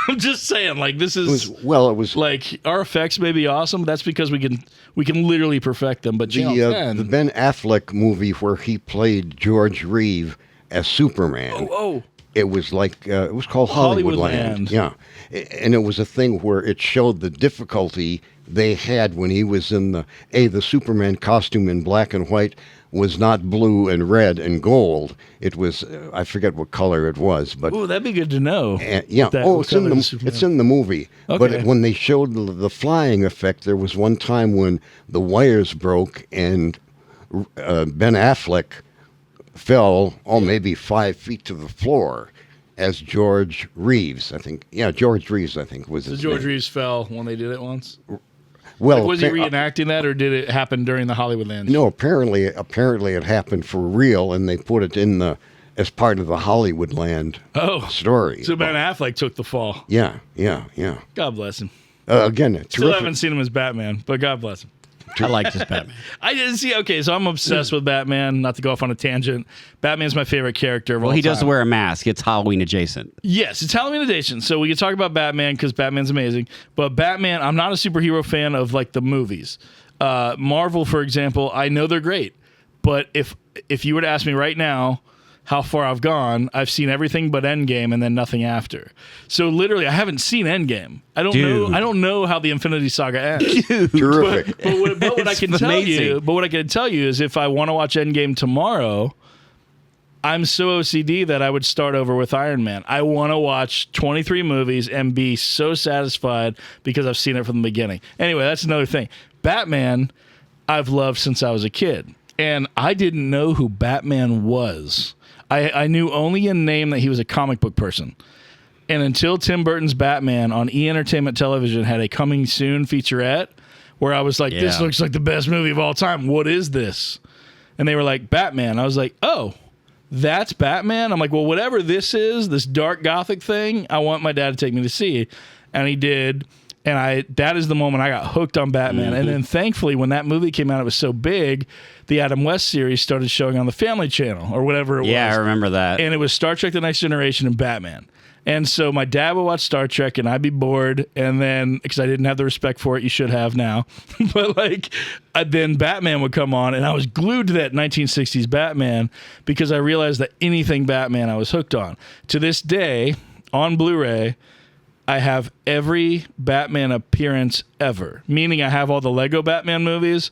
I'm just saying, like, this is... It was like, our effects may be awesome, but that's because we can literally perfect them. But Channel 10... the Ben Affleck movie where he played George Reeve as Superman. It was like, it was called Hollywoodland. Yeah. And it was a thing where it showed the difficulty they had when he was in the Superman costume in black and white was not blue and red and gold. It was, I forget what color it was, but... Oh, that'd be good to know. It's in the movie. Okay. But when they showed the flying effect, there was one time when the wires broke and Ben Affleck fell, maybe 5 feet to the floor as George Reeves, I think. Yeah, George Reeves, I think, was his name. George Reeves fell when they did it once? Well, was he reenacting that, or did it happen during the Hollywoodland show? No, apparently it happened for real, and they put it in as part of the Hollywoodland story. So Ben Affleck took the fall. Yeah. God bless him. Again, still haven't seen him as Batman, but God bless him. I like this Batman. I didn't see. Okay, so I'm obsessed with Batman. Not to go off on a tangent, Batman's my favorite character of all time. Well, he does wear a mask. It's Halloween adjacent. Yes, it's Halloween adjacent. So we can talk about Batman because Batman's amazing. But Batman, I'm not a superhero fan of like the movies. Marvel, for example, I know they're great, but if you were to ask me right now how far I've gone, I've seen everything but Endgame and then nothing after. So literally, I haven't seen Endgame. I don't know how the Infinity Saga ends. Terrific. But what I can tell you is if I want to watch Endgame tomorrow, I'm so OCD that I would start over with Iron Man. I want to watch 23 movies and be so satisfied because I've seen it from the beginning. Anyway, that's another thing. Batman, I've loved since I was a kid. And I didn't know who Batman was. I knew only in name that he was a comic book person. And until Tim Burton's Batman on E! Entertainment Television had a coming soon featurette where I was like, this looks like the best movie of all time. What is this? And they were like, Batman. I was like, oh, that's Batman? I'm like, well, whatever this is, this dark gothic thing, I want my dad to take me to see. And he did. And that is the moment I got hooked on Batman. And then thankfully, when that movie came out, it was so big, the Adam West series started showing on the Family Channel or whatever it was. Yeah, I remember that. And it was Star Trek The Next Generation and Batman. And so my dad would watch Star Trek and I'd be bored. And then, because I didn't have the respect for it, you should have now. But then Batman would come on and I was glued to that 1960s Batman because I realized that anything Batman I was hooked on. To this day, on Blu-ray, I have every Batman appearance ever, meaning I have all the Lego Batman movies,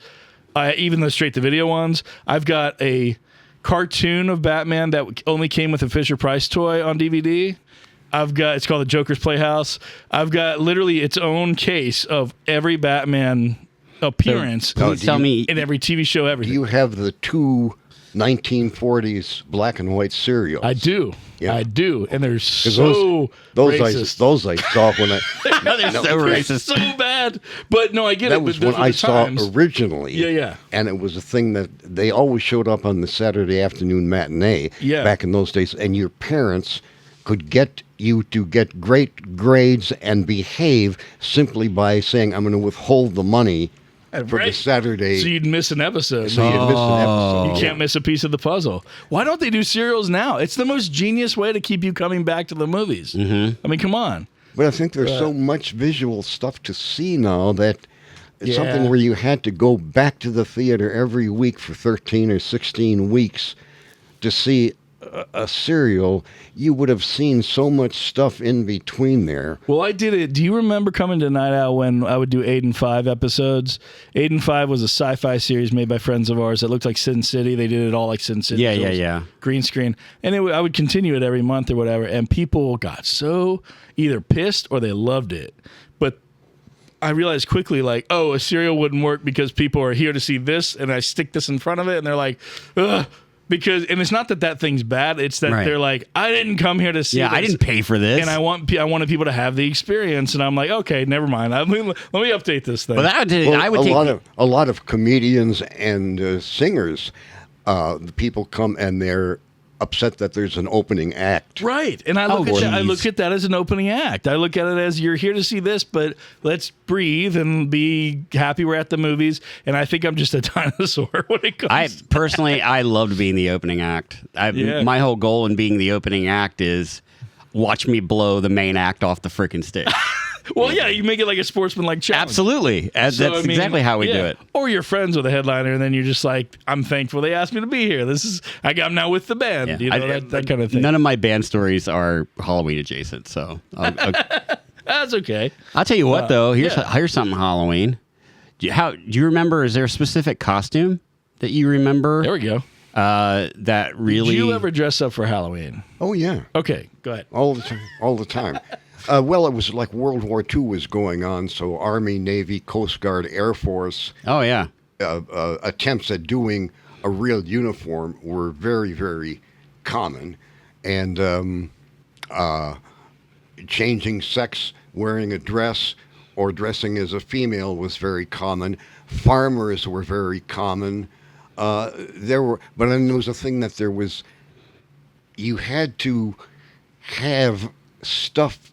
even the straight-to-video ones. I've got a cartoon of Batman that only came with a Fisher-Price toy on DVD. It's called The Joker's Playhouse. I've got literally its own case of every Batman appearance Tell me, in every TV show, everything. Do you have the 2 1940s black and white cereals? I do. Yeah. I do. And they're so racist. Those I saw when I... they're so racist. So bad. But no, I get it. That was when I saw originally. Yeah. And it was a thing that they always showed up on the Saturday afternoon matinee back in those days. And your parents could get you to get great grades and behave simply by saying, I'm going to withhold the money for the Saturday. So you'd miss an episode. So you'd miss an episode. You can't miss a piece of the puzzle. Why don't they do serials now? It's the most genius way to keep you coming back to the movies. I mean, come on. But I think there's so much visual stuff to see now that it's something where you had to go back to the theater every week for 13 or 16 weeks to see a serial. You would have seen so much stuff in between there. Well, I did it. Do you remember coming to Nite Owl when I would do 8 and 5 episodes? 8 and 5 was a sci-fi series made by friends of ours that looked like Sin City. They did it all like Sin City. Yeah. Green screen. And I would continue it every month or whatever. And people got so either pissed or they loved it. But I realized quickly, a serial wouldn't work because people are here to see this, and I stick this in front of it, and they're like, ugh. And it's not that thing's bad. It's that they're like, I didn't come here to see this. I didn't pay for this. And I wanted people to have the experience. And I'm like, okay, never mind. Let me update this thing. But a lot of comedians and singers, the people come and they're upset that there's an opening act. Right. And I look at that as an opening act. I look at it as you're here to see this, but let's breathe and be happy we're at the movies. And I think I'm just a dinosaur when it comes I loved being the opening act. My whole goal in being the opening act is watch me blow the main act off the freaking stage. Well, yeah, you make it like a sportsman-like challenge. Absolutely. That's exactly how we do it. Or you're friends with a headliner, and then you're just like, I'm thankful they asked me to be here. I'm now with the band. Yeah. That kind of thing. None of my band stories are Halloween adjacent, so that's okay. I'll tell you what, though. Here's something Halloween. Do you remember? Is there a specific costume that you remember? There we go. That really. Did you ever dress up for Halloween? Oh yeah. Okay, go ahead. All the time. Well, it was like World War II was going on, so Army, Navy, Coast Guard, Air Force. Oh yeah. Attempts at doing a real uniform were very, very common, and changing sex, wearing a dress, or dressing as a female was very common. Farmers were very common. But then there was a thing that you had to have stuff.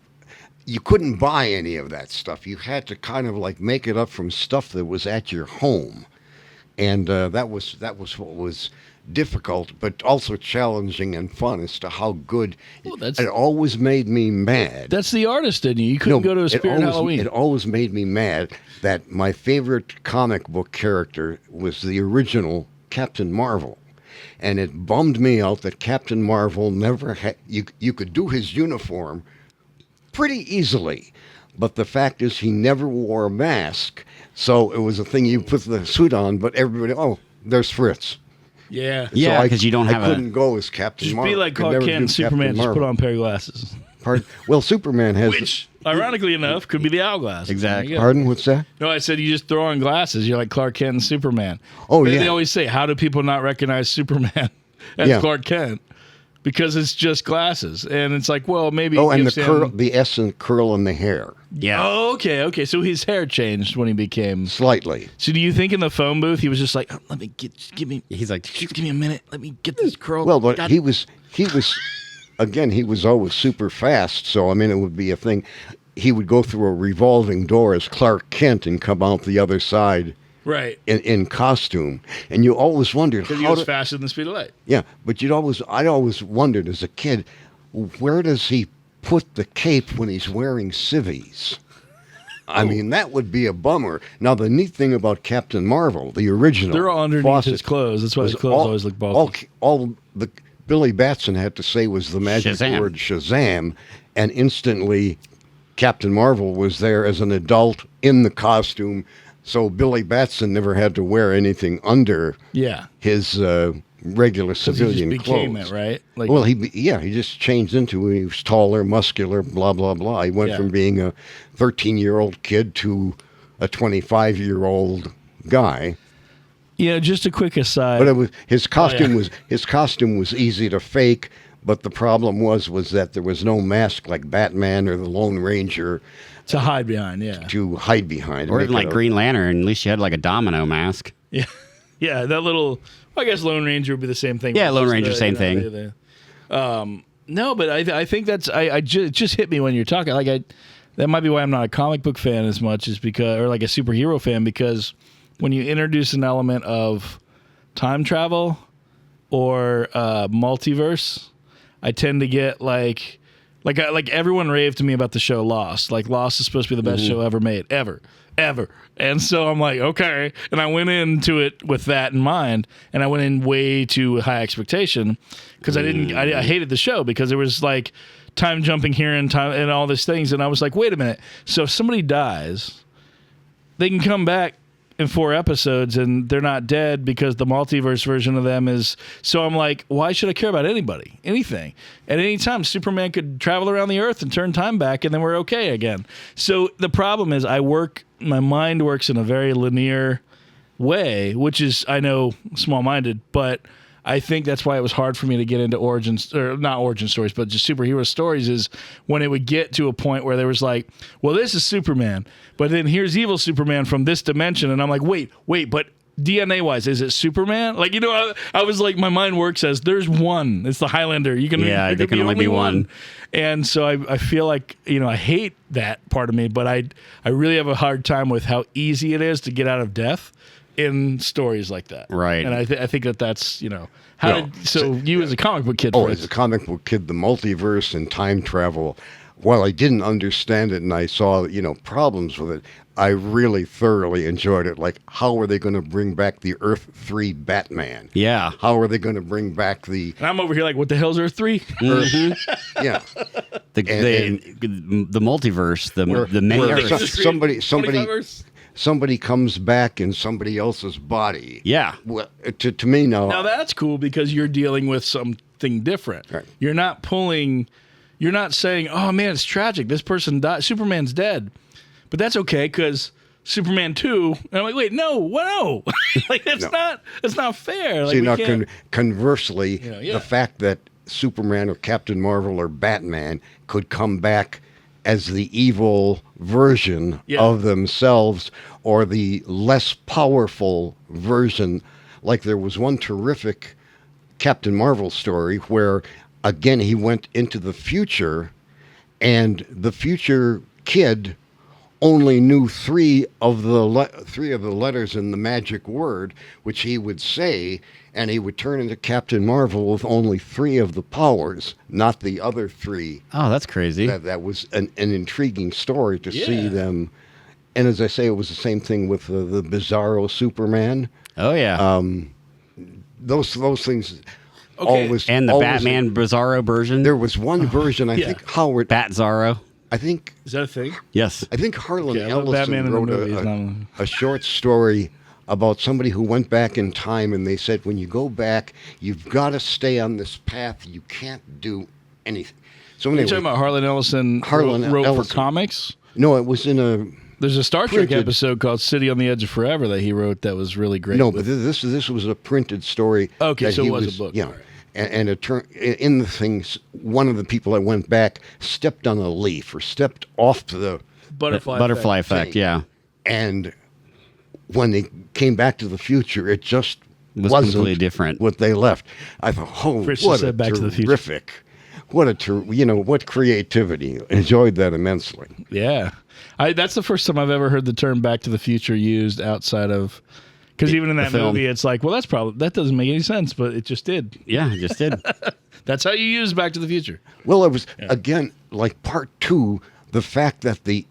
You couldn't buy any of that stuff. You had to kind of like make it up from stuff that was at your home, and that was what was difficult, but also challenging and fun as to how good. It always made me mad. That's the artist in you. You couldn't go to a Spirit Halloween. It always made me mad that my favorite comic book character was the original Captain Marvel. And it bummed me out that Captain Marvel never had. You could do his uniform pretty easily, but the fact is he never wore a mask, so it was a thing you put the suit on, but everybody, there's Fritz. Yeah. Yeah, because you don't have I couldn't go as Captain Marvel. Just be like Clark Kent and Superman, just put on a pair of glasses. Pardon? Well, Superman has... Which, ironically enough, could be the hourglass. Exactly. Pardon? What's that? No, I said you just throw on glasses. You're like Clark Kent and Superman. Oh, yeah. They always say, how do people not recognize Superman as Clark Kent? because it's just glasses, and it's like, well, maybe. Oh, it and gives the him- curl, the essence curl in the hair Yeah. Oh, okay. So his hair changed when he became. slightly. So do you think in the phone booth he was just like, oh, let me give me He's like, give me a minute, let me get this curl. Well, but God- he was again, he was always super fast. So I mean, it would be a thing. He would go through a revolving door as Clark Kent and come out the other side right, in costume. And you always wondered because he how was to, faster than the speed of light. yeah. But I always wondered as a kid, where does he put the cape when he's wearing civvies? I mean, that would be a bummer. Now, the neat thing about Captain Marvel, the original, They're all underneath Fawcett, his clothes. That's why his was clothes always look bulky. all the Billy Batson had to say was the magic Shazam. word Shazam, and instantly Captain Marvel was there as an adult in the costume, so Billy Batson never had to wear anything under Yeah, his regular 'cause he civilian just became clothes. it, right? Like, Well, he just changed into he was taller, muscular, blah blah blah. He went Yeah. from being a 13-year-old kid to a 25-year-old guy. just a quick aside. But it was his costume yeah. was easy to fake. But the problem was that there was no mask like Batman or the Lone Ranger to hide behind, yeah. to hide behind. or Make even like it a- Green Lantern. At least you had like a domino mask. Yeah, yeah. That little. I guess Lone Ranger would be the same thing. Yeah, It's Lone just Ranger, same thing. No, but I think that's it just hit me when you're talking. Like that might be why I'm not a comic book fan as much, is because, or like a superhero fan, because when you introduce an element of time travel or multiverse, I tend to get like everyone raved to me about the show Lost. Like Lost is supposed to be the best show ever made, ever. And so I'm like, okay. And I went into it with that in mind, and I went in way too high expectation because I hated the show because it was like time jumping here and time and all these things. And I was like, wait a minute. So if somebody dies, they can come back in 4 episodes and they're not dead because the multiverse version of them is. So I'm like, why should I care about anything? At any time, Superman could travel around the earth and turn time back, and then we're okay again. So the problem is my mind works in a very linear way, which is, I know, small-minded, but I think that's why it was hard for me to get into not origin stories, but just superhero stories, is when it would get to a point where there was like, well, this is Superman, but then here's evil Superman from this dimension. And I'm like, wait, but DNA wise, is it Superman? Like, I was like, my mind works as there's one. It's the Highlander. There can only be one. And so I feel like, I hate that part of me, but I really have a hard time with how easy it is to get out of death in stories like that. Right. And I think that's, you as a comic book kid, Oh, Fritz, as a comic book kid, the multiverse and time travel, while I didn't understand it and I saw, problems with it, I really thoroughly enjoyed it. Like, how are they going to bring back the Earth 3 Batman? Yeah. How are they going to bring back the and I'm over here like, what the hell's Earth 3? yeah? The multiverse, the many where Earths. somebody comes back in somebody else's body. Yeah. Well, to me now. Now that's cool because you're dealing with something different. Right. You're not saying, oh man, it's tragic. This person died. Superman's dead. But that's okay because Superman 2, and I'm like, wait, no. Like that's not fair. Like, See, we now can't- conversely, Yeah. the fact that Superman or Captain Marvel or Batman could come back as the evil version of themselves or the less powerful version. Like there was one terrific Captain Marvel story where, again, he went into the future and the future kid only knew three of the letters in the magic word, which he would say, and he would turn into Captain Marvel with only 3 of the powers, not the other 3. Oh, that's crazy. That was an intriguing story to see them. And as I say, it was the same thing with the Bizarro Superman. Oh, yeah. Those things Okay. always... and the always- Batman Bizarro version. There was one version, I think, Howard... Bat Zorro. I think Is that a thing? Yes. Harlan Okay, I love Batman Ellison in the wrote movies, a short story about somebody who went back in time, and they said, when you go back, you've got to stay on this path. You can't do anything. So You're anyway, talking about Harlan Ellison wrote Ellison. for comics? No, it was in a... There's a Star Trek Printed. episode called City on the Edge of Forever that he wrote that was really great. No, but this was a printed story. Okay, that so he it was a book. Yeah, All right. and it turned in the things. One of the people that went back stepped on a leaf or stepped off to the butterfly effect. thing. Yeah, and when they came back to the future, it just was wasn't completely different. what they left. I thought, oh, Fritz what just a said Back to the Future. terrific, what what creativity. Enjoyed that immensely. Yeah. That's the first time I've ever heard the term Back to the Future used outside of, because even in that film. movie, it's like, well, that doesn't make any sense, but it just did. Yeah, it just did. That's how you use Back to the Future. Well, it was again like part two. The fact that the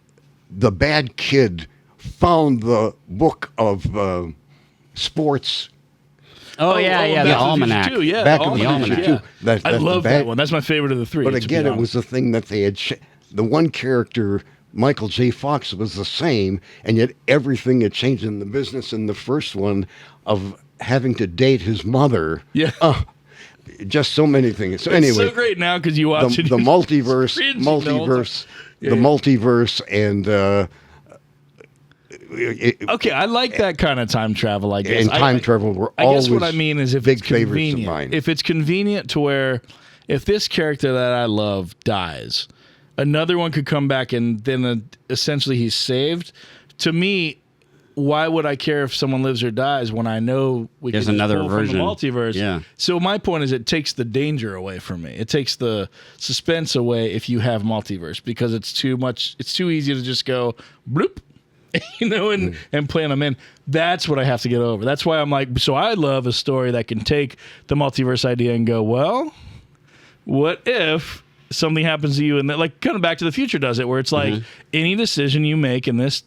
bad kid found the book of sports. Oh, yeah, Back the to almanac. Future too, yeah, Back the to the almanac. Future Yeah. too. That's I the love bad- that one. That's my favorite of the three. But to be again, it honest. was the thing that they had. The one character, Michael J. Fox, was the same, and yet everything had changed in the business. In the first one, of having to date his mother. Yeah. Just so many things. So It's anyway, so great now because you watch it. the multiverse, cringing the whole time. the multiverse, and Okay, I like that kind of time travel, I guess. and time travel were I always guess what I mean is if big it's favorites of convenient. mine. If it's convenient to where if this character that I love dies, another one could come back and then essentially he's saved. To me, why would I care if someone lives or dies when I know There's can just another pull version. from the multiverse? Yeah. So my point is it takes the danger away from me. It takes the suspense away if you have multiverse because it's too much. It's too easy to just go bloop. And plan them in. That's what I have to get over. That's why I'm like, so I love a story that can take the multiverse idea and go, well, what if something happens to you? And like kind of Back to the Future does it, where it's like any decision you make in this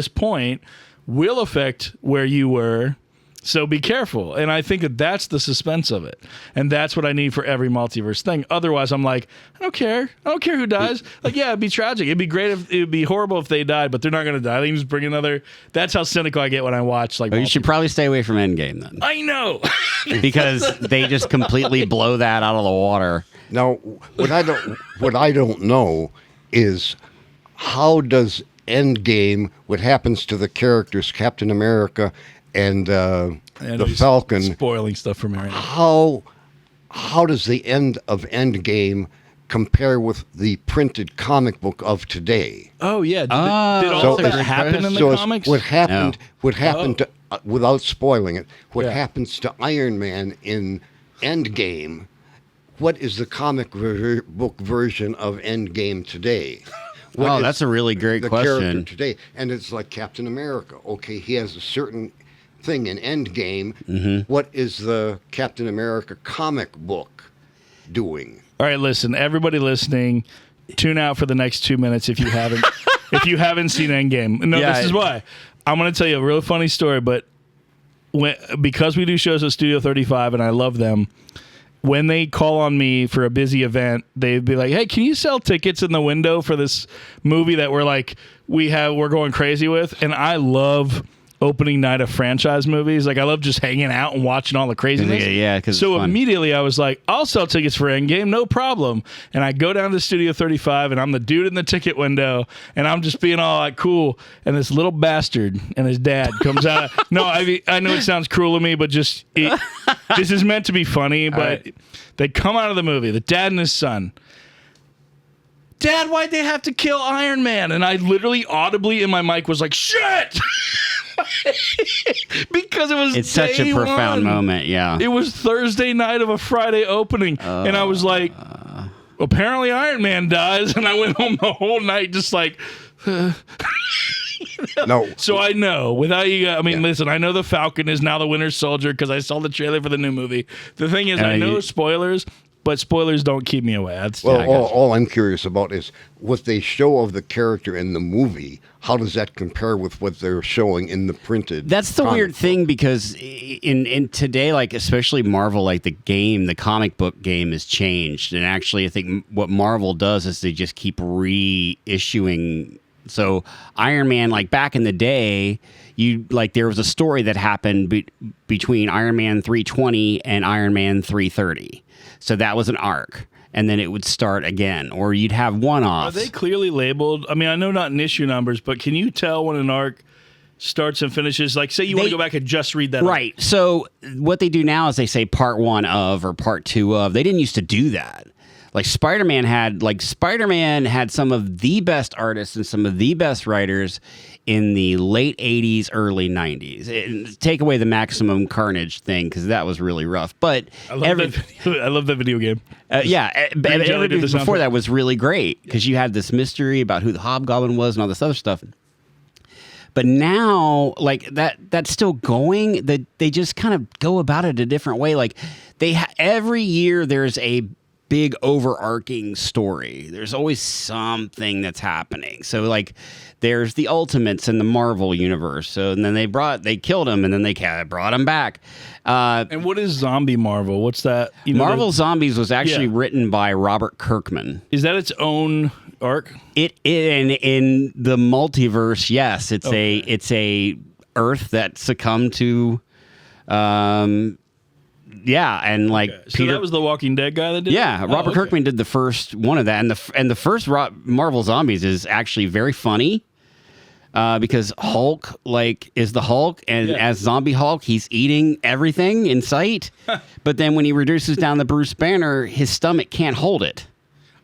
point will affect where you were. So be careful. And I think that that's the suspense of it. And that's what I need for every multiverse thing. Otherwise, I'm like, I don't care. I don't care who dies. Like, yeah, it'd be tragic. It'd be great if it'd be horrible if they died, but they're not going to die. They can just bring another. That's how cynical I get when I watch like. You should probably stay away from Endgame then, I know. because they just completely blow that out of the water. Now, what I don't know is how does Endgame, what happens to the characters, Captain America and the Falcon, Spoiling stuff for me right now. how does the end of Endgame compare with the printed comic book of today? Oh, yeah. Did all So that it's- happen in the so it's comics? What happened? No. What happened to without spoiling it? What Yeah. happens to Iron Man in Endgame? What is the comic book version of Endgame today? What is That's a really great the character question. today? And it's like Captain America. Okay, he has a certain thing in Endgame. What is the Captain America comic book doing? All right, listen, everybody listening, tune out for the next 2 minutes if you haven't seen Endgame. No, Yeah, this is why. I'm going to tell you a real funny story, but because we do shows at Studio 35 and I love them, when they call on me for a busy event, they'd be like, "Hey, can you sell tickets in the window for this movie that we're going crazy with?" And I love opening night of franchise movies. Like I love just hanging out and watching all the craziness. Yeah, 'cause so it's fun. immediately I was like, I'll sell tickets for Endgame, no problem. And I go down to Studio 35 and I'm the dude in the ticket window and I'm just being all like cool. And this little bastard and his dad comes out. No, I know it sounds cruel of me, but this is meant to be funny. But right. They come out of the movie, the dad and his son. Dad, why'd they have to kill Iron Man? And I literally audibly in my mic was like, shit! Because it was It's such a day profound one. moment. Yeah. It was Thursday night of a Friday opening, and I was like, apparently Iron Man dies, and I went home the whole night just like. No. So I know without you. Listen, I know the Falcon is now the Winter Soldier because I saw the trailer for the new movie. The thing is, I know spoilers, but spoilers don't keep me away. Well, all I'm curious about is what they show of the character in the movie. How does that compare with what they're showing in the printed? That's the comic weird book? thing because in today, like especially Marvel, like the comic book game has changed. And actually, I think what Marvel does is they just keep reissuing. So Iron Man, like back in the day, there was a story that happened between Iron Man 320 and Iron Man 330. So that was an arc. And then it would start again, or you'd have one-offs. Are they clearly labeled? I mean, I know not in issue numbers, but can you tell when an arc starts and finishes? Like, say you want to go back and just read that. Right. So what they do now is they say part 1 of or part 2 of. They didn't used to do that. Like Spider-Man had some of the best artists and some of the best writers in the late 80s, early 90s. Take away the Maximum Carnage thing because that was really rough. But I love that video game. Everything before that was really great because you had this mystery about who the Hobgoblin was and all this other stuff. But now, like that's still going. They just kind of go about it a different way. Like every year there's a big overarching story. There's always something that's happening. So like there's the Ultimates in the Marvel universe. So and then they killed him and then they brought him back. And what is Zombie Marvel? What's that? Marvel Zombies was actually written by Robert Kirkman. Is that its own arc? It in the multiverse, yes. It's a Earth that succumbed to and like So that was the Walking Dead guy that did it? Robert Kirkman did the first one of that, and the first Marvel Zombies is actually very funny because Hulk is the Hulk, and as Zombie Hulk, he's eating everything in sight. But then when he reduces down the Bruce Banner, his stomach can't hold it.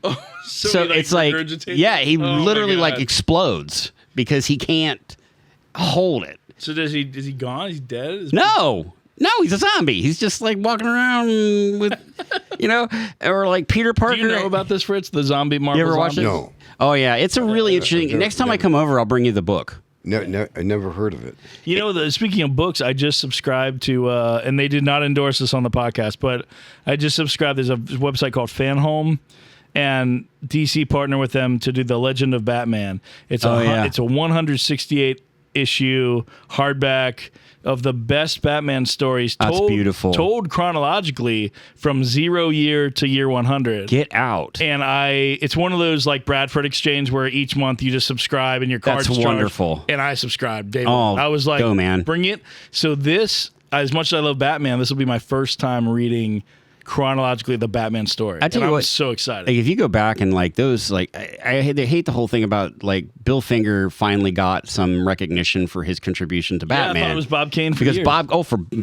Oh, so it's like he literally explodes because he can't hold it. So is he gone? He's dead? No, he's a zombie. He's just like walking around with, or like Peter Parker. Do you know about this, Fritz? The zombie Marvel. You ever watched it? No. Oh yeah, it's a really interesting. Next time I come over, I'll bring you the book. I never heard of it. Speaking of books, I just subscribed to, and they did not endorse this on the podcast, but I just subscribed. There's a website called Fan Home, and DC partner with them to do the Legend of Batman. It's a 168 issue hardback of the best Batman stories told chronologically from 0 year to year 100. Get out. And it's one of those like Bradford Exchange where each month you just subscribe and your card's That's wonderful. charged. And I subscribed. David. Oh, I was like, go, man. Bring it. So this, as much as I love Batman, this will be my first time reading chronologically the Batman story. I was so excited. Like if you go back and like those, like I hate the whole thing about like Bill Finger finally got some recognition for his contribution to Batman. I thought it was Bob Kane because years.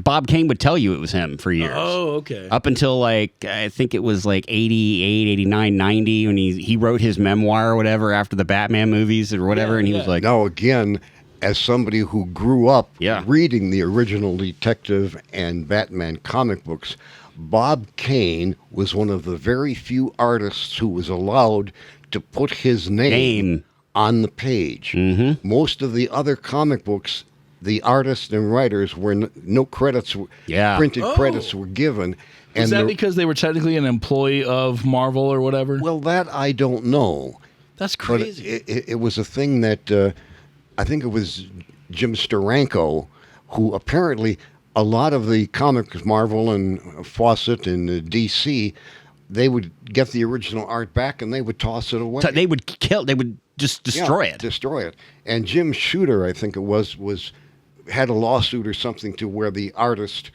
Bob Kane would tell you it was him for years. Oh, okay. Up until like I think it was like 88, 89, 90 when he wrote his memoir or whatever after the Batman movies or whatever, and he was like, now again, as somebody who grew up reading the original Detective and Batman comic books, Bob Kane was one of the very few artists who was allowed to put his name on the page. Mm-hmm. Most of the other comic books, the artists and writers were no credits, printed credits were given. Is that because they were technically an employee of Marvel or whatever? Well, that I don't know. That's crazy. But it was a thing that I think it was Jim Steranko who apparently a lot of the comics, Marvel and Fawcett and DC, they would get the original art back and they would toss it away. So they would just destroy it. Destroy it. And Jim Shooter, I think it was had a lawsuit or something to where the artist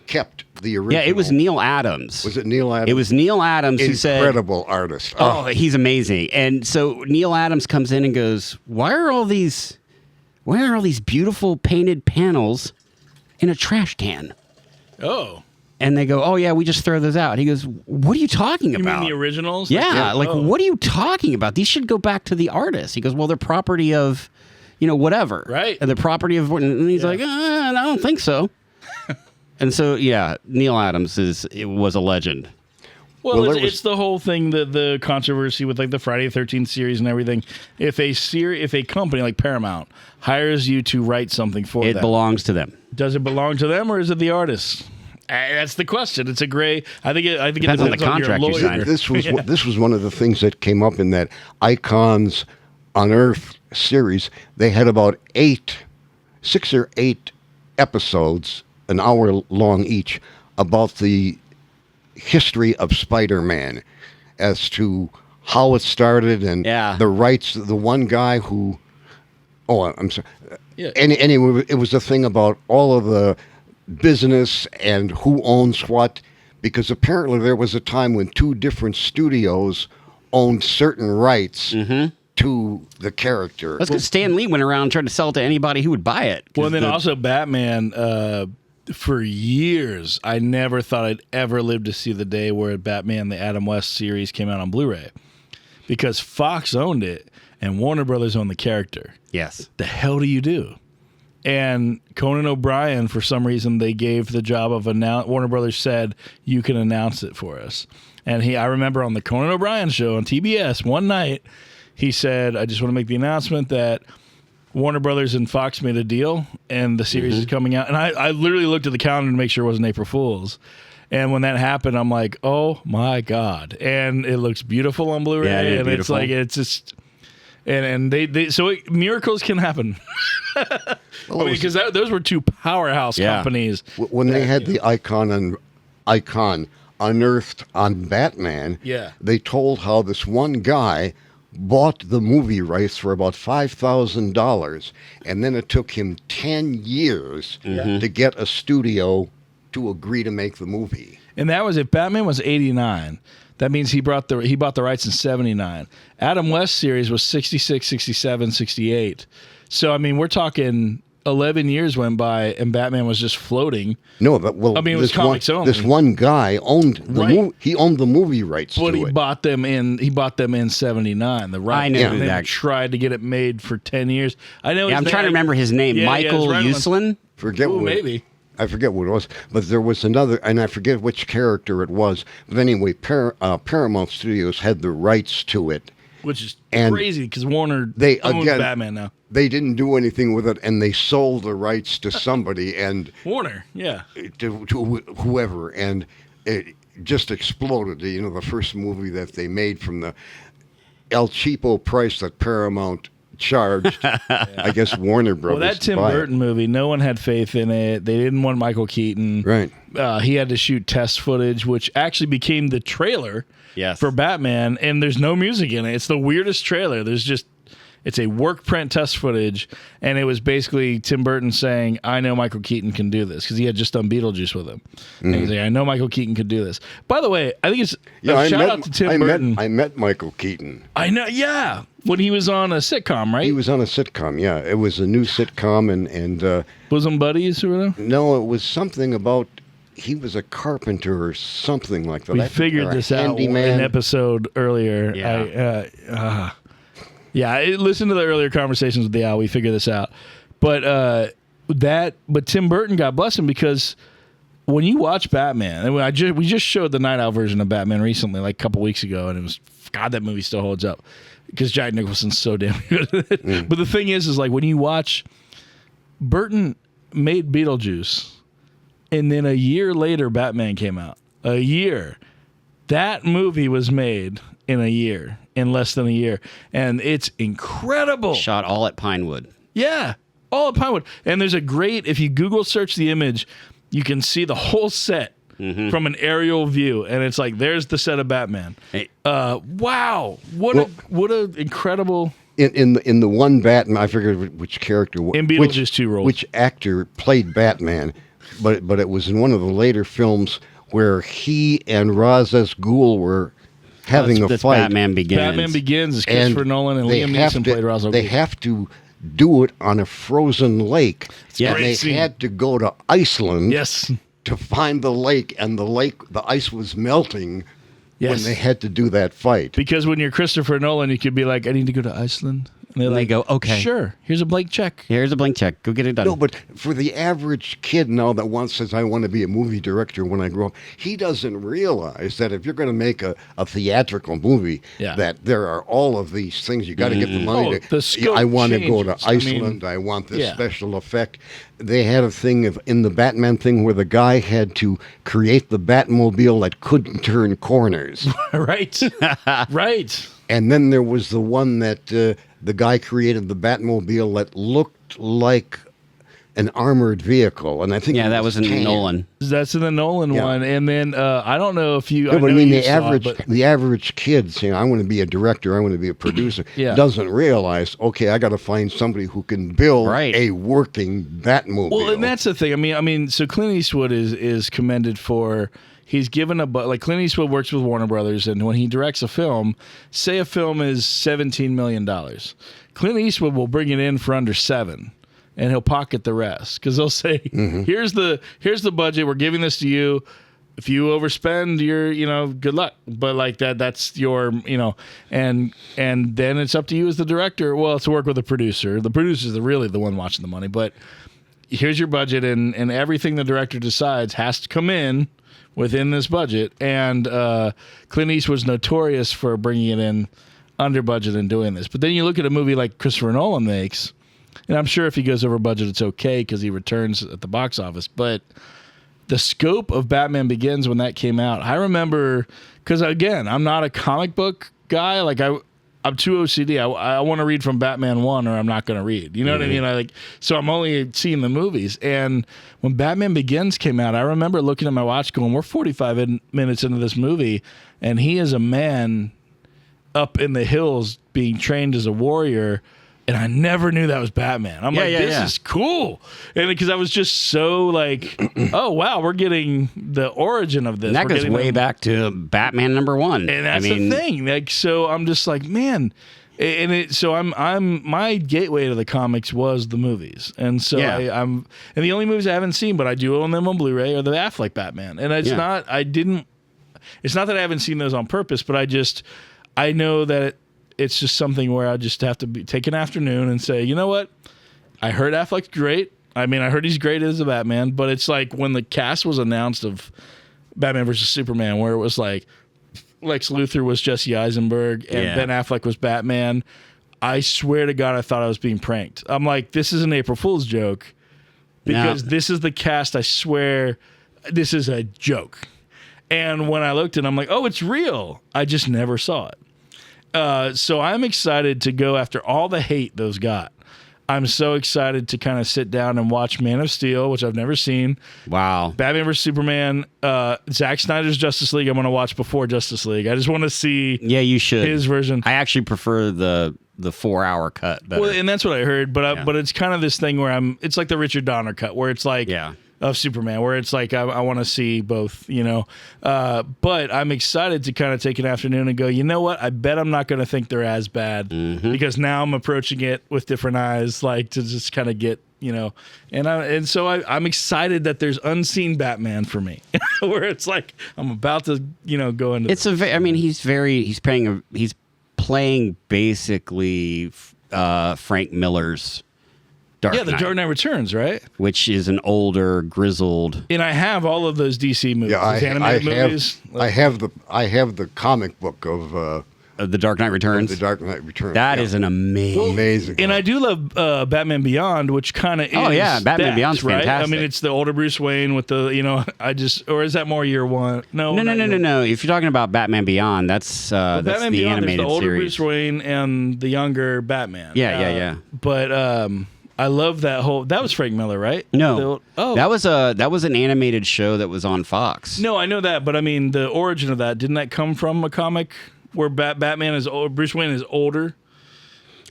kept the original. Yeah, it was Neil Adams. Was it Neil Adams? It was Neil Adams who said... Incredible artist. Oh, he's amazing. And so Neil Adams comes in and goes, why are all these beautiful painted panels in a trash can? Oh. And they go, oh, yeah, we just throw those out. He goes, what are you talking about? You mean the originals? Yeah, what are you talking about? These should go back to the artist. He goes, well, they're property of, whatever. Right. And the property of... And he's like, I don't think so. And so, Neil Adams was a legend. Well, it's the whole thing, the controversy with like the Friday the 13th series and everything. If a company like Paramount hires you to write something for them, it belongs to them. Does it belong to them or is it the artist? That's the question. It's a gray. I think it depends on the contract you signed. This was one of the things that came up in that Icons on Earth series. They had about 6 or 8 episodes, an hour long each, about the history of Spider-Man as to how it started and the rights. The one guy who, I'm sorry. Yeah. Anyway, it was a thing about all of the business and who owns what, because apparently there was a time when 2 different studios owned certain rights to the character. That's because Stan Lee went around trying to sell it to anybody who would buy it. Well, and then also Batman, for years, I never thought I'd ever live to see the day where Batman, the Adam West series, came out on Blu-ray. Because Fox owned it and Warner Brothers owned the character. Yes. The hell do you do? And Conan O'Brien, for some reason, they gave the job of Warner Brothers said, you can announce it for us. And I remember on the Conan O'Brien show on TBS one night, he said, I just want to make the announcement that Warner Brothers and Fox made a deal and the series is coming out. And I literally looked at the calendar to make sure it wasn't April Fool's. And when that happened, I'm like, oh my God. And it looks beautiful on Blu-ray. Yeah, and beautiful. it's like, it's just, and miracles can happen. Because those were two powerhouse companies. When they had the icon unearthed on Batman, they told how this one guy bought the movie rights for about $5,000, and then it took him 10 years to get a studio to agree to make the movie. And that was if Batman was 89. That means he bought the rights in 79. Adam West series was 66, 67, 68. So I mean, we're talking 11 years went by and Batman was just floating. No, but well, it was comics only. This one guy owned the he owned the movie rights but to he it. bought them in 79. The rights. I know and that. Tried to get it made for 10 years. I know. I'm trying to remember his name. Michael Uslan? Maybe. I forget what it was, but there was another, and I forget which character it was. But anyway, Paramount Studios had the rights to it. Which is crazy because Warner owns Batman now. They didn't do anything with it, and they sold the rights to somebody, and Warner, to whoever, and it just exploded. You know, the first movie that they made from the El Cheapo price that Paramount charged. I guess Warner Brothers. Well, that Tim Burton movie, no one had faith in it. They didn't want Michael Keaton. Right. He had to shoot test footage, which actually became the trailer for Batman, and there's no music in it. It's the weirdest trailer. It's a work print test footage, and it was basically Tim Burton saying, I know Michael Keaton can do this, because he had just done Beetlejuice with him. And he's like, I know Michael Keaton could do this. By the way, I think it's a shout out to Tim Burton. I met Michael Keaton. I know, when he was on a sitcom, right? He was on a sitcom, yeah. It was a new sitcom, and Bosom Buddies or whatever? No, it was something about, he was a carpenter or something like that. We figured this out in an episode earlier. Listen to the earlier conversations with the Owl. We figured this out. But Tim Burton, God bless him, because when you watch Batman, and we just showed the Nite Owl version of Batman recently, like a couple weeks ago, and it was, God, that movie still holds up because Jack Nicholson's so damn good at it. But the thing is like when you watch, Burton made Beetlejuice, and then a year later, Batman came out. A year. That movie was made in a year. In less than a year, and it's incredible. Shot all at Pinewood. Yeah, all at Pinewood. And there's a great, if you Google search the image, you can see the whole set from an aerial view, and it's like there's the set of Batman. Hey. Wow, what a incredible. In the one Batman, I forget which character. In Beetlejuice 2 role. Which actor played Batman, but it was in one of the later films where he and Ra's al Ghul were having a fight. Batman Begins is Christopher Nolan and Liam Neeson played Ra's al Ghul. They have to do it on a frozen lake. Yeah, and they had to go to Iceland to find the lake, and the ice was melting when they had to do that fight. Because when you're Christopher Nolan, you could be like, I need to go to Iceland. And they go, okay. Sure, here's a blank check. Here's a blank check. Go get it done. No, but for the average kid now that says, I want to be a movie director when I grow up, he doesn't realize that if you're going to make a theatrical movie, that there are all of these things. You got to get the money. The scope I want to go to changes. Iceland. I want this special effect. They had a thing in the Batman thing where the guy had to create the Batmobile that couldn't turn corners. Right. Right. And then there was the one that the guy created the Batmobile that looked like an armored vehicle, and I think that was in Nolan. That's in the Nolan one, and then I don't know if you. No, but I mean the average kid saying, "I want to be a director, I want to be a producer," doesn't realize, okay, I got to find somebody who can build a working Batmobile. Well, and that's the thing. I mean, so Clint Eastwood is commended for. he's given like Clint Eastwood works with Warner Brothers, and when he directs a film, say a film is $17 million, Clint Eastwood will bring it in for under $7 million. And he'll pocket the rest because they'll say, "Here's the budget. We're giving this to you. If you overspend, you're good luck." But like that's your and then it's up to you as the director. Well, to work with the producer. The producer is really the one watching the money. But here's your budget, and everything the director decides has to come in within this budget. And Clint Eastwood's notorious for bringing it in under budget and doing this. But then you look at a movie like Christopher Nolan makes. And I'm sure if he goes over budget, it's okay because he returns at the box office. But the scope of Batman Begins when that came out, I remember, because again, I'm not a comic book guy. Like I'm too OCD. I want to read from Batman 1 or I'm not going to read. You know what I mean? So I'm only seeing the movies. And when Batman Begins came out, I remember looking at my watch going, we're 45 minutes into this movie, and he is a man up in the hills being trained as a warrior. And I never knew that was Batman. I'm this is cool. And because I was just so like, oh, wow, we're getting the origin of this. And that goes way back to Batman #1. And that's the thing. Like, so I'm just like, man. So I'm my gateway to the comics was the movies. And so and the only movies I haven't seen, but I do own them on Blu-ray, are the Affleck Batman. And it's not that I haven't seen those on purpose, but I know that it's just something where I just have to take an afternoon and say, you know what? I heard Affleck's great. I mean, I heard he's great as a Batman, but it's like when the cast was announced of Batman versus Superman, where it was like Lex Luthor was Jesse Eisenberg and Ben Affleck was Batman. I swear to God, I thought I was being pranked. I'm like, this is an April Fool's joke because this is the cast. I swear this is a joke. And when I looked at it, I'm like, oh, it's real. I just never saw it. So I'm excited to go after all the hate those got. I'm so excited to kind of sit down and watch Man of Steel, which I've never seen. Wow. Batman vs. Superman. Zack Snyder's Justice League I'm going to watch before Justice League. I just want to see you should. His version. I actually prefer the 4-hour cut better. Well, and that's what I heard, but it's kind of this thing where it's like the Richard Donner cut where it's like of Superman, where it's like I want to see both, but I'm excited to kind of take an afternoon and go, you know what, I bet I'm not going to think they're as bad because now I'm approaching it with different eyes, like to just kind of get, and so I'm excited that there's unseen Batman for me where it's like I'm about to go into he's playing basically Frank Miller's Dark Knight. The Dark Knight Returns, right? Which is an older, grizzled. And I have all of those DC movies, animated movies. I have the comic book of The Dark Knight Returns. The Dark Knight Returns. That is an amazing. And I do love Batman Beyond, which kind of is. Oh yeah, Batman Beyond's right? fantastic. I mean, it's the older Bruce Wayne with the or is that more year one? No. If you're talking about Batman Beyond, that's Batman the Beyond, animated the older series. Bruce Wayne and the younger Batman. Yeah. But I love that whole. That was Frank Miller, right? No. That was an animated show that was on Fox. No, I know that, but I mean the origin of that, didn't that come from a comic where Batman is old, Bruce Wayne is older?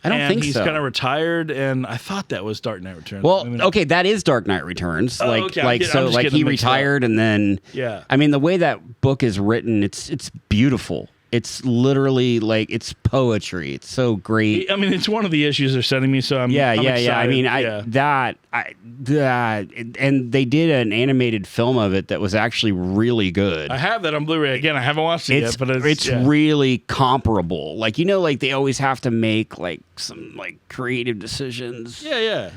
I don't think so. He's kind of retired, and I thought that was Dark Knight Returns. Well, okay, that is Dark Knight Returns. He retired and then. Yeah. I mean, the way that book is written, it's beautiful. It's literally like it's poetry. It's so great. I mean, it's one of the issues they're sending me, so I'm excited. I mean, and they did an animated film of it that was actually really good. I have that on Blu-ray. Again, I haven't watched it yet, but it's really comparable. Like like they always have to make like some like creative decisions. Yeah.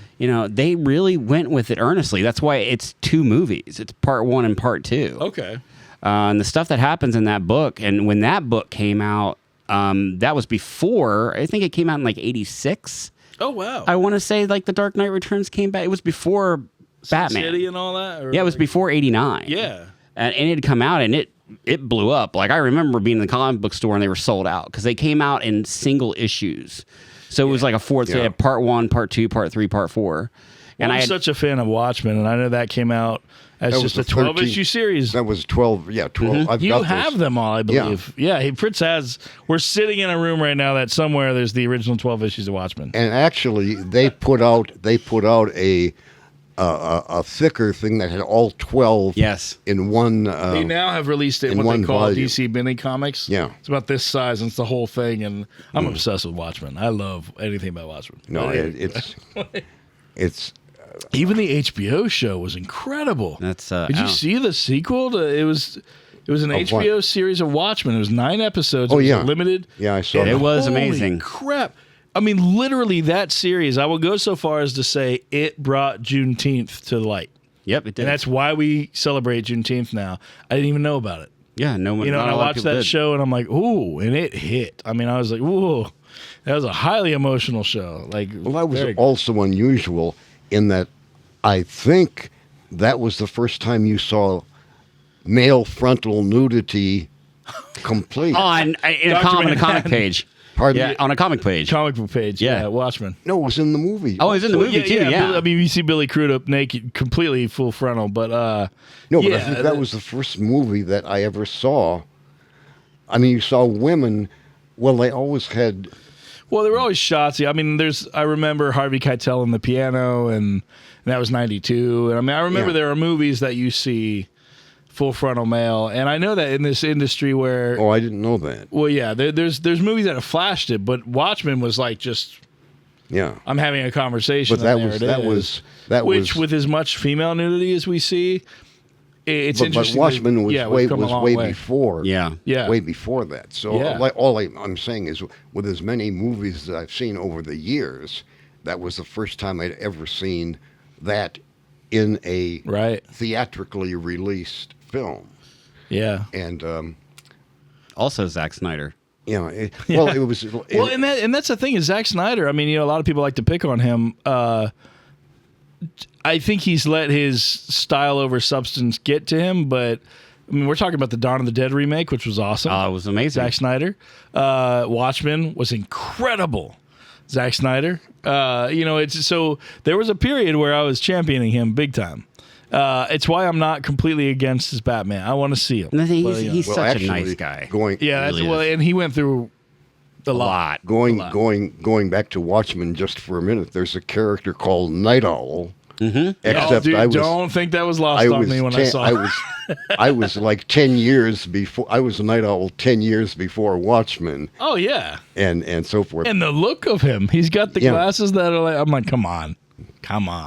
They really went with it earnestly. That's why it's 2 movies. It's part 1 and part 2. Okay. And the stuff that happens in that book, and when that book came out, that was before, I think it came out in like 86. Oh, wow. I want to say like The Dark Knight Returns came back. It was before Batman. City and all that? It was before 89. Yeah. And it had come out and it blew up. Like I remember being in the comic book store and they were sold out because they came out in single issues. So it was like a 4, so they had part 1, part 2, part 3, part 4. And I'm such a fan of Watchmen, and I know that came out as just a 12-issue series. That was 12, 12. Mm-hmm. You have them all, I believe. Yeah, Fritz has. We're sitting in a room right now that somewhere there's the original 12 issues of Watchmen. And actually, they put out a a thicker thing that had all 12 Yes. in one. They now have released it in what one they call volume. DC mini comics. Yeah. It's about this size and it's the whole thing. And I'm obsessed with Watchmen. I love anything about Watchmen. No, it's Even the HBO show was incredible. That's Did you see the sequel? It was an Of what? HBO series of Watchmen. It was 9 episodes. Oh, It was yeah. limited. Yeah, I saw It that. was Holy amazing. Crap. I mean, literally that series, I will go so far as to say it brought Juneteenth to light. Yep, it did. And that's why we celebrate Juneteenth now. I didn't even know about it. yeah, no one. You know, not and a I lot of watched people that did. show and I'm like, ooh, and it hit. I mean, I was like, ooh, that was a highly emotional show. Like, Well, that was very- also unusual in that I think that was the first time you saw male frontal nudity complete. in a Dr. comic Manhattan. page. Pardon Yeah, me? on a comic page. comic book page. Yeah. Yeah, Watchmen. No, it was in the movie. Oh, it's in the movie too. Yeah. Billy- I mean, you see Billy Crudup naked, completely full frontal, but No, but yeah, I think that was the first movie that I ever saw. I mean, you saw women. Well, they always had. well, there were always shots. I mean, I remember Harvey Keitel on the piano, and that was '92. And I mean, I remember Yeah. there are movies that you see full frontal male, and I know that in this industry where, Oh, I didn't know that. well, yeah, there's movies that have flashed it, but Watchmen was like just. Yeah, I'm having a conversation. but that and was there it that is. was Which, with as much female nudity as we see, it's But interesting. Watchmen was yeah, we've come a long way way. before. Yeah. Yeah. way before that. So Yeah. I'm saying is, with as many movies that I've seen over the years, that was the first time I'd ever seen that in a Right. theatrically released film. Yeah. And Also, Zack Snyder. you know, well, it was. Well, and that's the thing is Zack Snyder. I mean, you know, a lot of people like to pick on him. I think he's let his style over substance get to him, but I mean, we're talking about the Dawn of the Dead remake, which was awesome. It was amazing. Zack Snyder. Watchmen was incredible. Zack Snyder. You know, it's so there was a period where I was championing him big time. It's why I'm not completely against his Batman. I want to see him. And the thing, But, he's, you know. he's well, such actually, a nice guy. Yeah, that's really well, is. and he went through a lot. Going back to Watchmen just for a minute. There's a character called Nite Owl. Mm-hmm. Except Oh, dude, I was. don't think that was lost I on was, me when I 10 saw I it. was, I was like 10 years before. I was a Night Owl 10 years before Watchmen, Oh yeah, and so forth. and the look of him. He's got the Yeah. glasses that are like. I'm like, come on.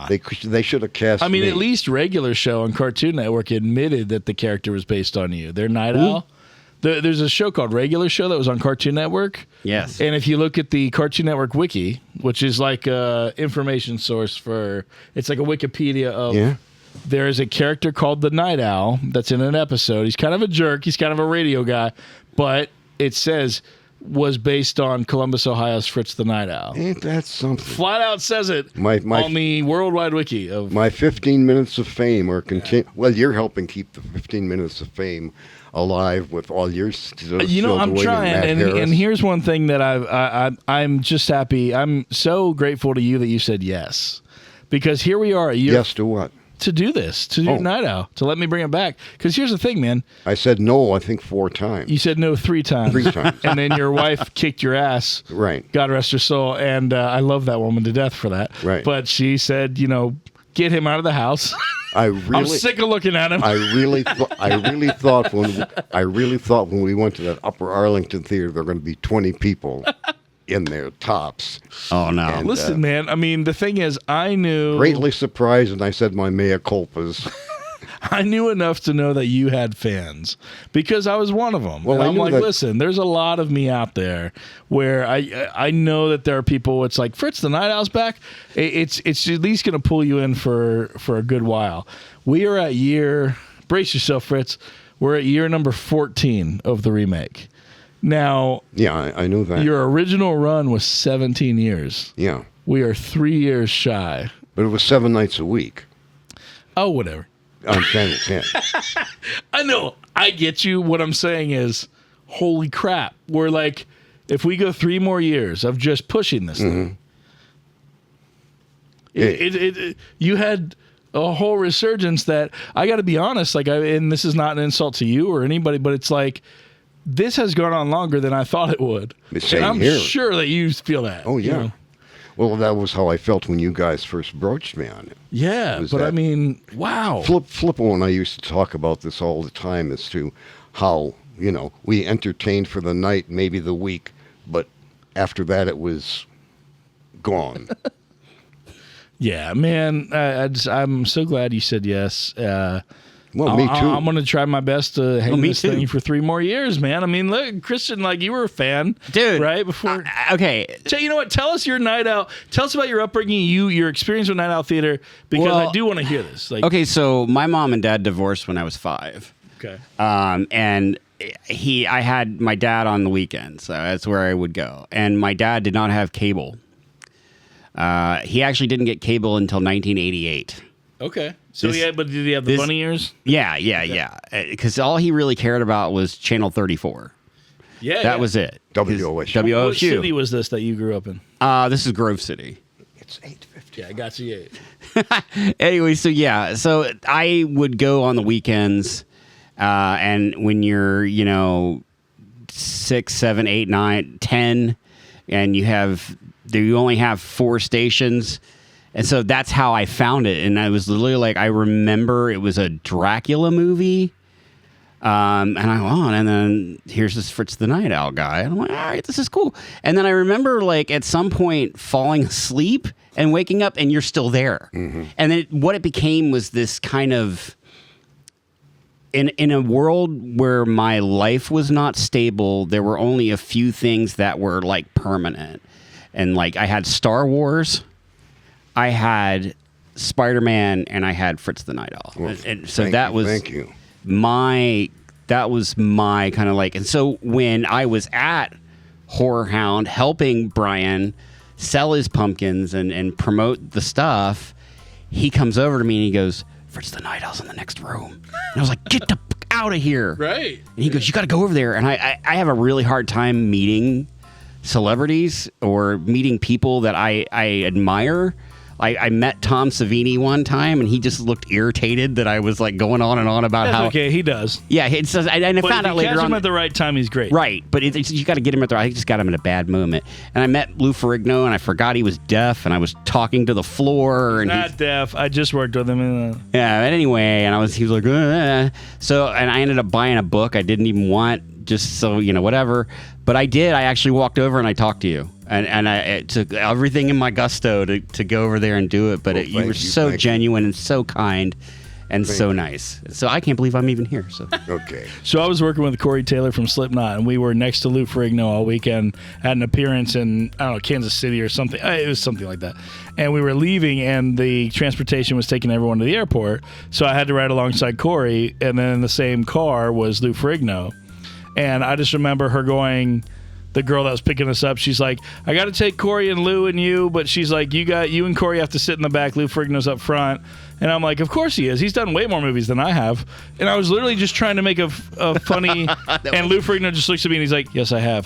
They should have cast. I mean, me. at least Regular Show on Cartoon Network admitted that the character was based on you. They're Night Owl. There's a show called Regular Show that was on Cartoon Network. Yes. And if you look at the Cartoon Network wiki, which is like a information source for, it's like a Wikipedia of. Yeah. There is a character called the Night Owl that's in an episode. He's kind of a jerk. He's kind of a radio guy, but it says was based on Columbus, Ohio's Fritz the Nite Owl. Ain't that something? Flat out says it My on the worldwide wiki of. my 15 minutes of fame are continue. Well, you're helping keep the 15 minutes of fame alive with all your still. You know, I'm doing trying, Matt and Harris. here's one thing that I'm just happy. I'm so grateful to you that you said yes, because here we are a year yes to what? to do this, to do Oh. Night Owl, to let me bring it back. Because here's the thing, man. I said no. I think 4 times. You said no 3 times. 3 times. And then your wife kicked your ass. Right. God rest her soul. And I love that woman to death for that. Right. But she said, you know, get him out of the house. I'm I'm sick of looking at him. I really thought when we went to that Upper Arlington Theater, there were going to be 20 people in their tops. Oh no. And, Listen, man. I mean, the thing is, I knew. Greatly surprised, and I said my mea culpas. I knew enough to know that you had fans because I was one of them. Well, And I I'm knew like, that- listen, there's a lot of me out there where I know that there are people. It's like Fritz the Nite Owl's back. It's at least going to pull you in for a good while. We are at year. Brace yourself, Fritz. We're at year number 14 of the remake. Now, Yeah, I knew that. your original run was 17 years. Yeah, We are 3 years shy. but it was 7 nights a week Oh, whatever. on Channel 10. I know. I get you. What I'm saying is, holy crap. We're like, if we go 3 more years of just pushing this thing, you had a whole resurgence that I got to be honest. Like, and this is not an insult to you or anybody, but it's like this has gone on longer than I thought it would. Same and I'm here. sure that you feel that. Oh, you yeah. know? Well, that was how I felt when you guys first broached me on it. Yeah, Was but I that- mean, wow. Flippo and I used to talk about this all the time as to how, we entertained for the night, maybe the week, but after that it was gone. Yeah, man. I'm so glad you said yes. Well, me too. I'm going to try my best to hang me this too. thing for 3 more years, man. I mean, look, Christian, like you were a fan, Dude. right? Before, Okay. you know what? Tell us your Nite Owl. Tell us about your upbringing, your experience with Nite Owl Theater, because Well, I do want to hear this. Like, Okay, so my mom and dad divorced when I was 5. okay, And I had my dad on the weekends, so that's where I would go. And my dad did not have cable. He actually didn't get cable until 1988. okay. So This- but did he have the this- bunny ears? Yeah. Because all he really cared about was Channel 34. Yeah, That was it. WOSU. What WOSU. city was this that you grew up in? This is Grove City. It's 8:50. Yeah, I got you. Yeah. Anyway, so I would go on the weekends, and when you're 6, 7, 8, 9, 10, and you only have 4 stations, and so that's how I found it. And I was literally like, I remember it was a Dracula movie. And I went on, and then here's this Fritz the Nite Owl guy. And I'm like, all right, this is cool. And then I remember, like, at some point falling asleep and waking up, and you're still there. Mm-hmm. And then what it became was this kind of, in a world where my life was not stable, there were only a few things that were, like, permanent. And, like, I had Star Wars, I had Spider-Man, and I had Fritz the Nite Owl. Well, and so thank you. that was my kind of like, and so when I was at Horror Hound helping Brian sell his pumpkins and promote the stuff, he comes over to me and he goes, Fritz the Nite Owl's in the next room. And I was like, get the fuck out of here. Right. And he goes, you got to go over there. And I have a really hard time meeting celebrities or meeting people that I admire. I met Tom Savini one time, and he just looked irritated that I was like going on and on about That's how. okay. He does. Yeah, it says, and I But found if out you later catch on. him at the right time, he's great. Right, but you got to get him at the. I just got him in a bad moment, and I met Lou Ferrigno, and I forgot he was deaf, and I was talking to the floor, and Not deaf. I just worked with him. yeah. But anyway, and he was like, so, and I ended up buying a book I didn't even want, just so whatever. But I did. I actually walked over and I talked to you, and it took everything in my gusto to go over there and do it. But Well, you were thank so you. genuine and so kind and Thank so you. nice. So I can't believe I'm even here. So Okay. So I was working with Corey Taylor from Slipknot, and we were next to Lou Ferrigno all weekend at an appearance in, I don't know, Kansas City or something. It was something like that. And we were leaving, and the transportation was taking everyone to the airport. So I had to ride alongside Corey, and then in the same car was Lou Ferrigno. And I just remember her going, the girl that was picking us up, she's like, I got to take Corey and Lou and you, but she's like, you and Corey have to sit in the back. Lou Ferrigno's up front. And I'm like, of course he is. He's done way more movies than I have. And I was literally just trying to make a funny, and Lou Ferrigno just looks at me and he's like, yes, I have.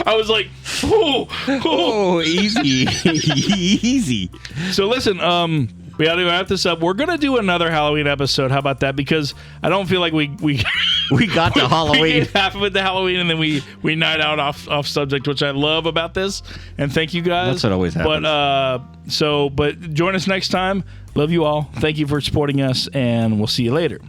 I was like, oh. easy, easy. So listen, we got to wrap this up. We're gonna do another Halloween episode. How about that? Because I don't feel like we got to Halloween. We get half of it to Halloween, and then we night out off subject, which I love about this. And thank you guys. That's what always happens. But join us next time. Love you all. Thank you for supporting us, and we'll see you later.